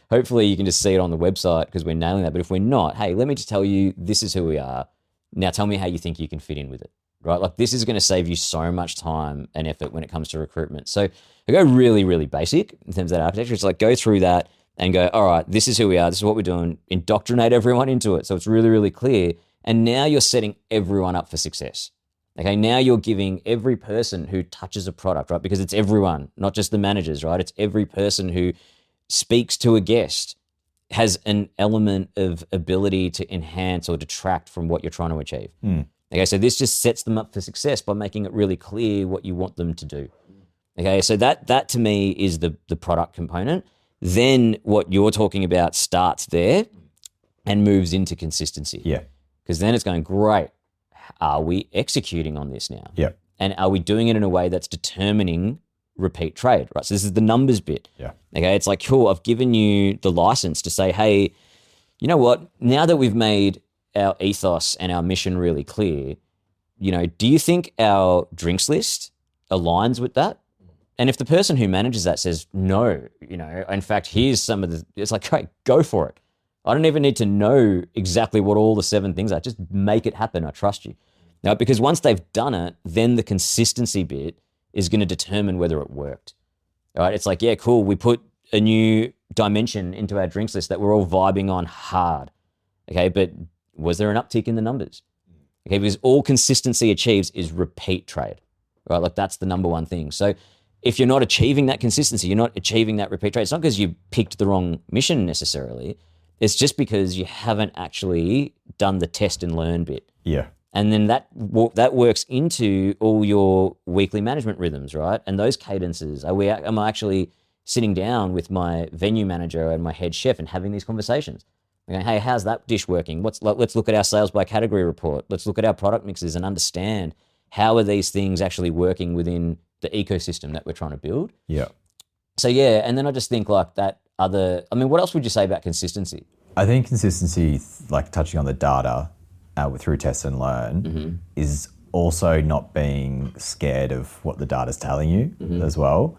Hopefully you can just see it on the website because we're nailing that. But if we're not, hey, let me just tell you, this is who we are. Now tell me how you think you can fit in with it, right? Like this is going to save you so much time and effort when it comes to recruitment. So I go really, really basic in terms of that architecture. It's like go through that and go, all right, this is who we are. This is what we're doing. Indoctrinate everyone into it. So it's really, really clear. And now you're setting everyone up for success. Okay, now you're giving every person who touches a product, right? Because it's everyone, not just the managers, right? It's every person who speaks to a guest has an element of ability to enhance or detract from what you're trying to achieve. Okay, so this just sets them up for success by making it really clear what you want them to do. Okay, so that to me is the product component. Then what you're talking about starts there and moves into consistency. Yeah. Because then it's going, great. Are we executing on this now? Yeah. And are we doing it in a way that's determining repeat trade, right? So this is the numbers bit. Yeah. Okay, it's like, cool, I've given you the license to say, hey, you know what? Now that we've made our ethos and our mission really clear, do you think our drinks list aligns with that? And if the person who manages that says, no, in fact, here's some of it's like, great, go for it. I don't even need to know exactly what all the 7 things are. Just make it happen. I trust you. Now, because once they've done it, then the consistency bit is going to determine whether it worked. All right. It's like, yeah, cool. We put a new dimension into our drinks list that we're all vibing on hard. Okay. But was there an uptick in the numbers? Okay. Because all consistency achieves is repeat trade, right? Like that's the number one thing. So if you're not achieving that consistency, you're not achieving that repeat trade. It's not because you picked the wrong mission necessarily. It's just because you haven't actually done the test and learn bit. Yeah. And then that works into all your weekly management rhythms, right? And those cadences. Am I actually sitting down with my venue manager and my head chef and having these conversations? Okay, hey, how's that dish working? Let's look at our sales by category report. Let's look at our product mixes and understand how are these things actually working within the ecosystem that we're trying to build. Yeah. So yeah, and then I just think like that what else would you say about consistency? I think consistency, like touching on the data through test and learn, is also not being scared of what the data's telling you as well.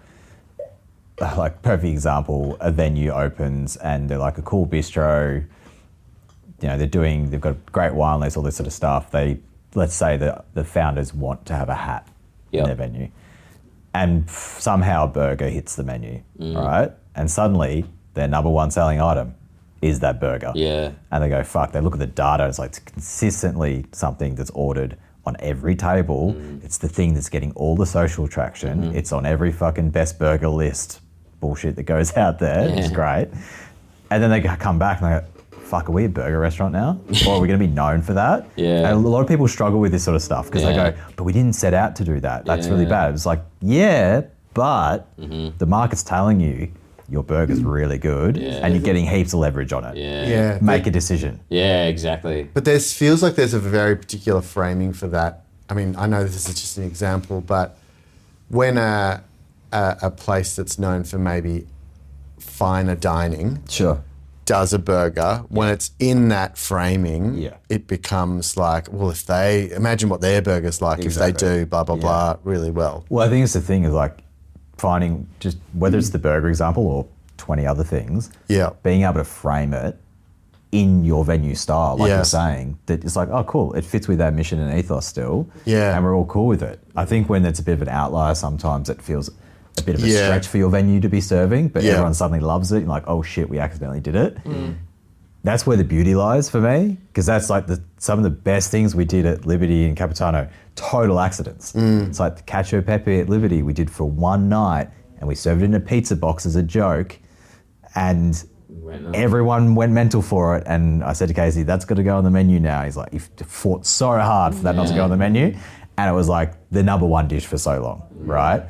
Like perfect example, a venue opens and they're like a cool bistro. They've got a great wine list, all this sort of stuff. Let's say that the founders want to have a hat in their venue, and somehow a burger hits the menu, right? And suddenly their number one selling item is that burger. Yeah. And they go, fuck, they look at the data, it's like it's consistently something that's ordered on every table. It's the thing that's getting all the social traction. It's on every fucking best burger list bullshit that goes out there. It's great. And then they come back and they go, fuck, are we a burger restaurant now? Or are we going to be known for that? Yeah. And a lot of people struggle with this sort of stuff because they go, but we didn't set out to do that. That's really bad. It's like, yeah, but the market's telling you your burger's really good and you're getting heaps of leverage on it. Yeah. Make a decision. Yeah, exactly. But feels like there's a very particular framing for that. I mean, I know this is just an example, but when a place that's known for maybe finer dining does a burger, when it's in that framing, it becomes like, well, if they imagine what their burger's like, if they do blah, blah, blah really well. Well, I think it's the thing is like finding just whether it's the burger example or 20 other things, being able to frame it in your venue style, like you're saying, that it's like, oh, cool, it fits with our mission and ethos still, and we're all cool with it. I think when it's a bit of an outlier, sometimes it feels a bit of a stretch for your venue to be serving, but everyone suddenly loves it. You're like, oh shit, we accidentally did it. That's where the beauty lies for me, because that's like some of the best things we did at Liberty and Capitano, total accidents. It's like the Cacio Pepe at Liberty we did for one night, and we served it in a pizza box as a joke, and everyone went mental for it. And I said to Casey, that's got to go on the menu now. He's like, you fought so hard for that not to go on the menu. And it was like the number one dish for so long, right?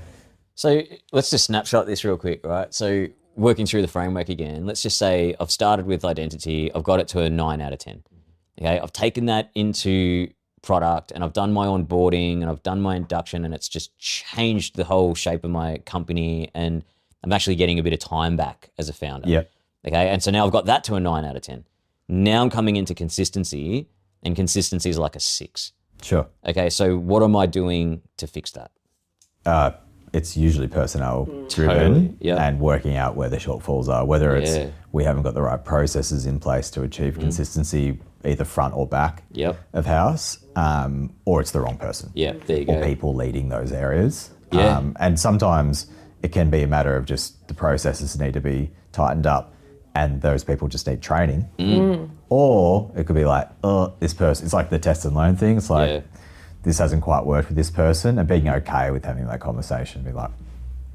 So let's just snapshot this real quick, right? So working through the framework again, let's just say I've started with identity. I've got it to a 9 out of 10. Okay, I've taken that into product and I've done my onboarding and I've done my induction and it's just changed the whole shape of my company and I'm actually getting a bit of time back as a founder. Yep. Okay. And so now I've got that to a 9 out of 10. Now I'm coming into consistency and consistency is like a 6. Sure. Okay. So what am I doing to fix that? It's usually personnel driven Totally, yeah. and working out where the shortfalls are, whether it's Yeah. we haven't got the right processes in place to achieve consistency either front or back Yep. of house, or it's the wrong person. Yeah. There you Or go. people leading those areas. Yeah. And sometimes it can be a matter of just the processes need to be tightened up and those people just need training. Or it could be like, oh, this person, it's like the test and learn thing. It's like, Yeah. this hasn't quite worked with this person, and being okay with having that conversation, be like,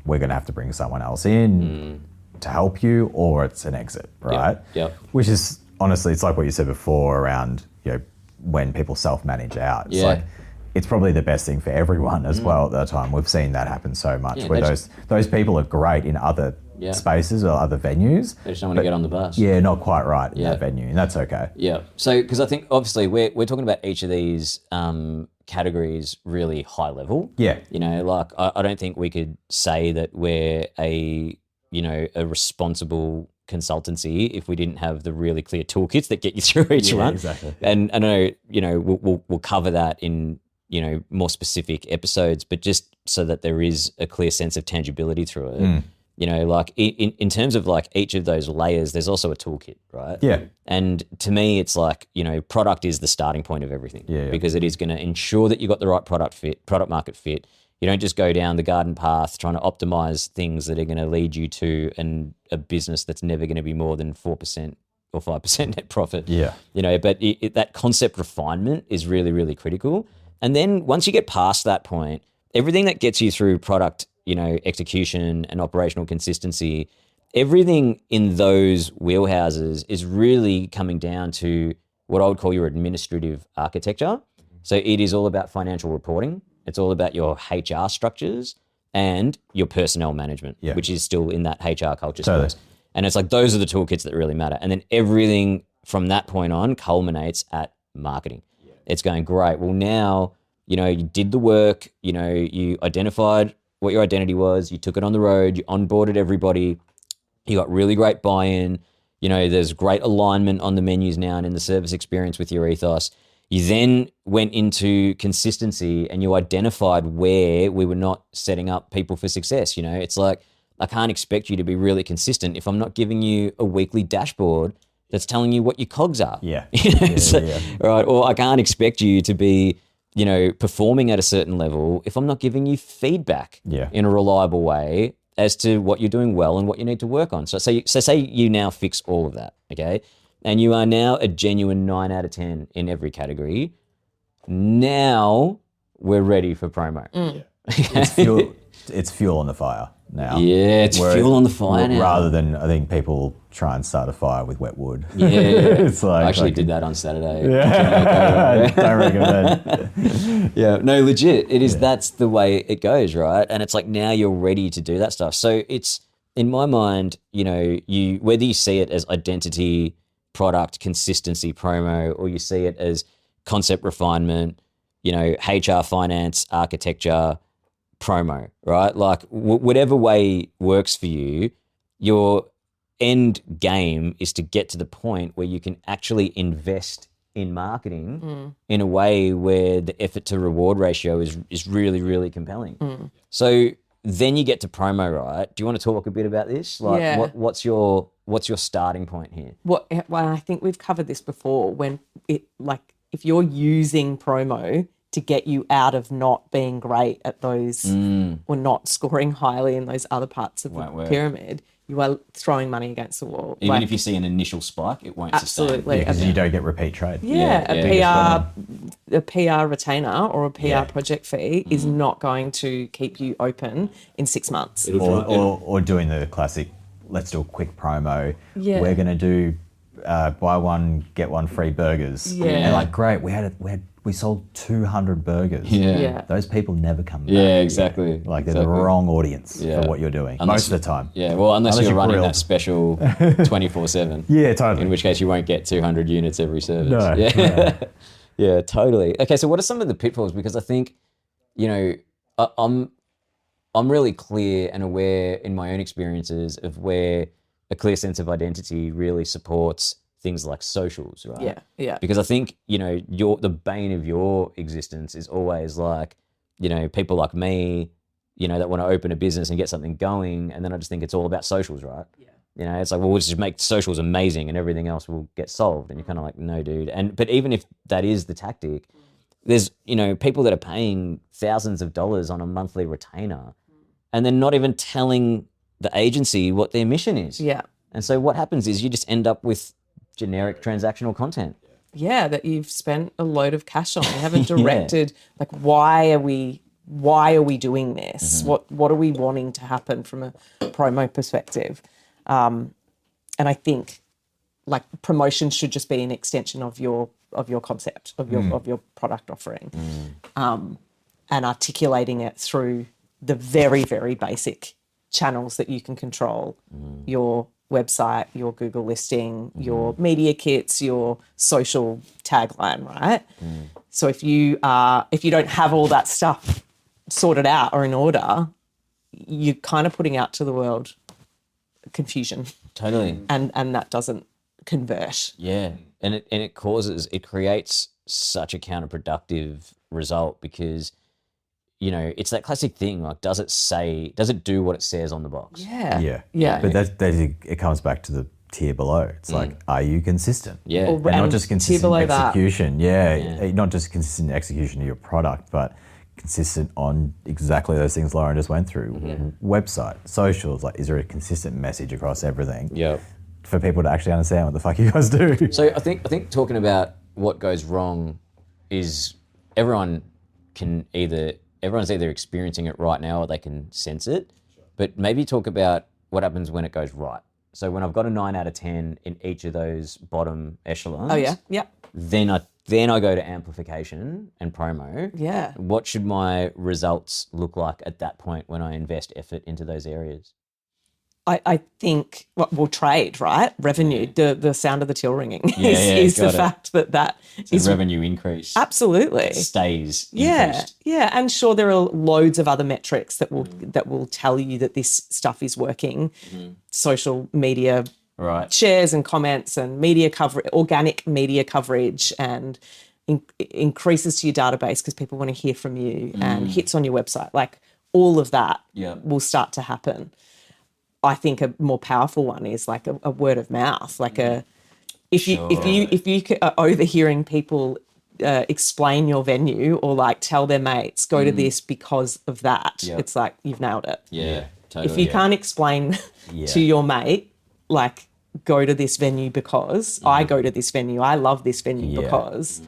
we're going to have to bring someone else in to help you, or it's an exit, right? Yep. Which is honestly, it's like what you said before around, when people self-manage out. It's Yeah. like, it's probably the best thing for everyone as well at that time. We've seen that happen so much, Yeah, where they those people are great in other Yeah. spaces or other venues. They just don't want to get on the bus. Yeah, not quite right in Yeah. that venue, and that's okay. Yeah. So, because I think obviously we're talking about each of these categories really high level. Yeah. Like I don't think we could say that we're a responsible consultancy if we didn't have the really clear toolkits that get you through each one. Exactly. And I know, we'll cover that in, more specific episodes, but just so that there is a clear sense of tangibility through it. Like in terms of like each of those layers, there's also a toolkit, right? Yeah. And to me, it's like, product is the starting point of everything because it is going to ensure that you got the right product market fit. You don't just go down the garden path trying to optimize things that are going to lead you to a business that's never going to be more than 4% or 5% net profit. Yeah. But that concept refinement is really, really critical. And then once you get past that point, everything that gets you through product, execution and operational consistency, everything in those wheelhouses is really coming down to what I would call your administrative architecture. So it is all about financial reporting. It's all about your HR structures and your personnel management, which is still in that HR culture space. And it's like those are the toolkits that really matter. And then everything from that point on culminates at marketing. It's going, great. Well, now, you did the work, you identified what your identity was, you took it on the road, you onboarded everybody, you got really great buy-in, there's great alignment on the menus now and in the service experience with your ethos. You then went into consistency and you identified where we were not setting up people for success. It's like, I can't expect you to be really consistent if I'm not giving you a weekly dashboard that's telling you what your cogs are. Yeah. Right. Or I can't expect you to be, performing at a certain level if I'm not giving you feedback in a reliable way as to what you're doing well and what you need to work on. So say you now fix all of that, okay? And you are now a genuine 9 out of 10 in every category. Now we're ready for promo. It's fuel on the fire now. Yeah, it's fuel on the fire now. Rather than, I think people try and start a fire with wet wood. Yeah. It's like, I actually did that on Saturday. Yeah. Don't recommend. Yeah, no, legit. It is, that's the way it goes, right? And it's like now you're ready to do that stuff. So it's, in my mind, you whether you see it as identity, product, consistency, promo, or you see it as concept refinement, HR, finance, architecture, promo, right? Like whatever way works for you, your end game is to get to the point where you can actually invest in marketing in a way where the effort to reward ratio is really, really compelling. So then you get to promo, right? Do you want to talk a bit about this? Like what's your starting point here? Well, I think we've covered this before when if you're using promo to get you out of not being great at those or not scoring highly in those other parts of the pyramid, you are throwing money against the wall. Even if you see an initial spike, it won't sustain. Absolutely. Because you don't get repeat trade. A PR retainer or a PR project fee is not going to keep you open in 6 months. Or doing the classic, let's do a quick promo. Yeah. We're going to do buy one, get one free burgers. Yeah. And like, great, we sold 200 burgers. Yeah. Those people never come back. Yeah, exactly. Like they're the wrong audience for what you're doing most of the time. Yeah, well, unless you're running grilled. that special 24/7. Yeah, totally. In which case you won't get 200 units every service. No, Yeah. Yeah, totally. Okay, so what are some of the pitfalls? Because I think, you know, I'm really clear and aware in my own experiences of where a clear sense of identity really supports things like socials, right? Yeah, yeah. Because I think, you know, the bane of your existence is always like, you know, people like me, you know, that want to open a business and get something going, and then I just think it's all about socials, right? Yeah. You know, it's like, well, we'll just make socials amazing and everything else will get solved. And you're kind of like, no, dude. But even if that is the tactic, there's, you know, people that are paying thousands of dollars on a monthly retainer, and they're not even telling the agency what their mission is. Yeah. And so what happens is you just end up with generic transactional content. Yeah, that you've spent a load of cash on. You haven't directed, like, why are we doing this? What are we wanting to happen from a promo perspective? And I think, like, promotion should just be an extension of your concept, of your product offering, and articulating it through the very, very basic channels that you can control: your website, your Google listing, your media kits, your social tagline, right? So if you don't have all that stuff sorted out or in order, you're kind of putting out to the world confusion. Totally. And that doesn't convert. Yeah. And it creates such a counterproductive result because, you know, it's that classic thing, like, does it do what it says on the box? Yeah. But it comes back to the tier below. It's like, are you consistent? Yeah. And not just consistent execution. Yeah. Not just consistent execution of your product, but consistent on exactly those things Loren just went through. Website, socials, like, is there a consistent message across everything? Yeah. For people to actually understand what the fuck you guys do. So I think talking about what goes wrong is everyone's either experiencing it right now or they can sense it. But maybe talk about what happens when it goes right. So when I've got a 9 out of 10 in each of those bottom echelons. Oh, yeah. Yeah. Then I go to amplification and promo. Yeah. What should my results look like at that point when I invest effort into those areas? I think we'll trade, right? Revenue, the sound of the till ringing is the fact that is revenue increase. Absolutely. It stays increased. Yeah. And sure, there are loads of other metrics that will tell you that this stuff is working. Social media, right? Shares and comments and media coverage, organic media coverage, and increases to your database because people want to hear from you, and hits on your website. Like, all of that will start to happen. I think a more powerful one is like a word of mouth, like if you are overhearing people explain your venue or like tell their mates, go to this because of that. It's like, you've nailed it. Yeah, totally. If you can't explain to your mate, like, go to this venue because I go to this venue, I love this venue because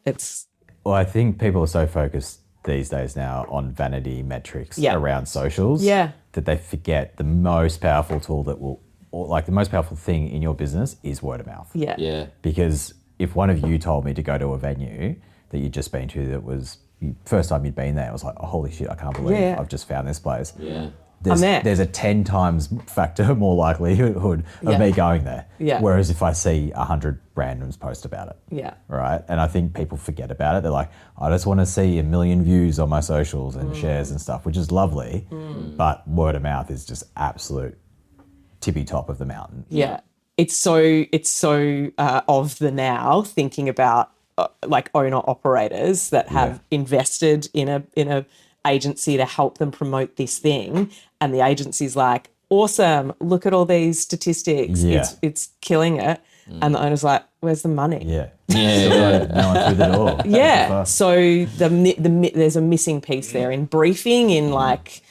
it's. Well, I think people are so focused these days now on vanity metrics around socials that they forget the most powerful tool the most powerful thing in your business is word of mouth. Yeah. Because if one of you told me to go to a venue that you'd just been to, that was first time you'd been there, I was like, oh, holy shit, I can't believe I've just found this place. Yeah. There's a 10 times factor more likelihood of me going there. Yeah. Whereas if I see 100 randoms post about it. Yeah. Right. And I think people forget about it. They're like, I just want to see 1 million views on my socials and shares and stuff, which is lovely. But word of mouth is just absolute tippy top of the mountain. Yeah. It's so of the now, thinking about like owner operators that have invested in a agency to help them promote this thing, and the agency's like, awesome, look at all these statistics, it's killing it, and the owner's like, where's the money? No one through the door. So there's a missing piece there in briefing, in like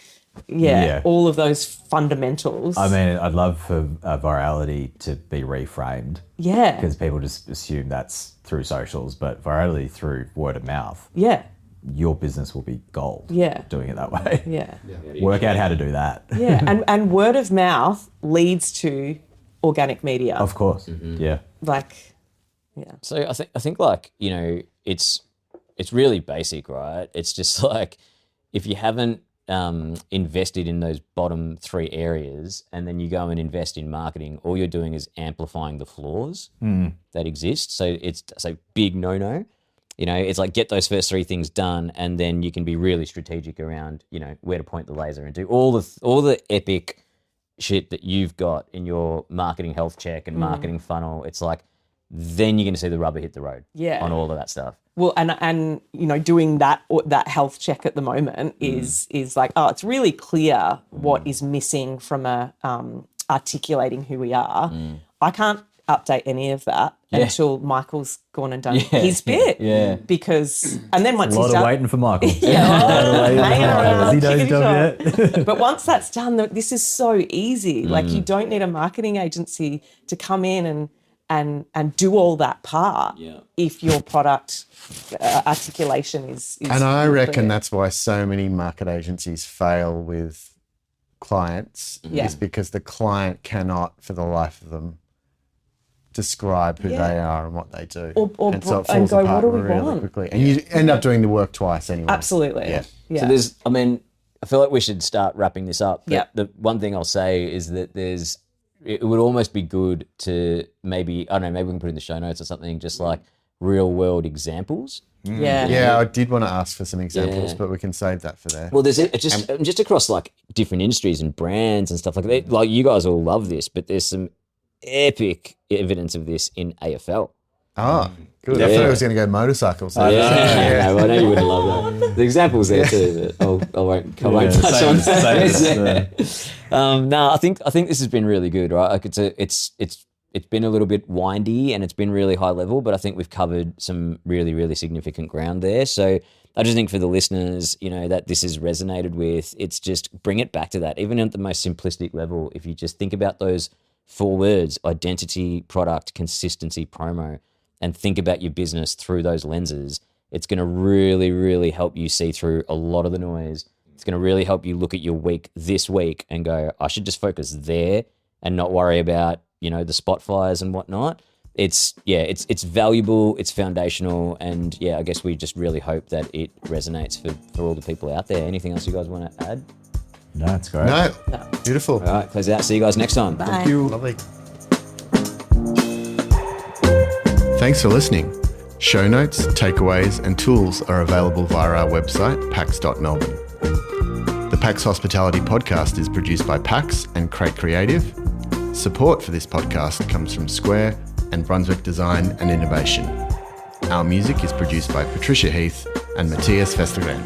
all of those fundamentals. I mean, I'd love for virality to be reframed, because people just assume that's through socials, but virality through word of mouth, your business will be gold doing it that way. Work out how to do that. And word of mouth leads to organic media. Of course. So I think like, you know, it's really basic, right? It's just like, if you haven't invested in those bottom 3 areas and then you go and invest in marketing, all you're doing is amplifying the flaws that exist. So it's a big no-no. You know, it's like get those first 3 things done, and then you can be really strategic around, you know, where to point the laser and do all the epic shit that you've got in your marketing health check and marketing funnel. It's like, then you're going to see the rubber hit the road on all of that stuff. Well, and you know, doing that health check at the moment is like, oh, it's really clear what is missing from articulating who we are. I can't update any of that until Michael's gone and done his bit. Yeah. Because, and then once A lot he's of done, waiting for Michael. hang around, Has he done his job yet? but once that's done, this is so easy. Like, you don't need a marketing agency to come in and do all that part if your product articulation is And I reckon clear. that's why so many market agencies fail with clients is because the client cannot, for the life of them, describe who they are and what they do. Or so it and falls go, apart what do we really want? quickly. And you end up doing the work twice anyway. Absolutely. Yeah. Yeah. So there's, I mean, I feel like we should start wrapping this up. But Yep. the one thing I'll say is that it would almost be good to maybe, I don't know, maybe we can put it in the show notes or something, just like real world examples. Yeah, I did want to ask for some examples, Yeah. but we can save that for there. Well, there's just across like different industries and brands and stuff like that. Like you guys all love this, but there's some epic evidence of this in AFL. Oh, good. I thought it was going to go motorcycles. No, I know you wouldn't love that. The example's there too, but I won't touch on that. No, I think this has been really good, right? Like it's been a little bit windy and it's been really high level, but I think we've covered some really, really significant ground there. So I just think for the listeners, you know, that this has resonated with, it's just bring it back to that. Even at the most simplistic level, if you just think about those 4 words, identity, product, consistency, promo, and think about your business through those lenses, it's going to really, really help you see through a lot of the noise. It's going to really help you look at your week this week and go, I should just focus there and not worry about, you know, the spot fires and whatnot. It's valuable, it's foundational, and I guess we just really hope that it resonates for all the people out there. Anything else you guys want to add? No, it's great. No, beautiful. All right, close it out. See you guys next time. Bye. Thank you. Lovely. Thanks for listening. Show notes, takeaways, and tools are available via our website, pax.melbourne. The PAX Hospitality Podcast is produced by PAX and Crate Creative. Support for this podcast comes from Square and Brunswick Design and Innovation. Our music is produced by Patricia Heath and Matthias Vestergren.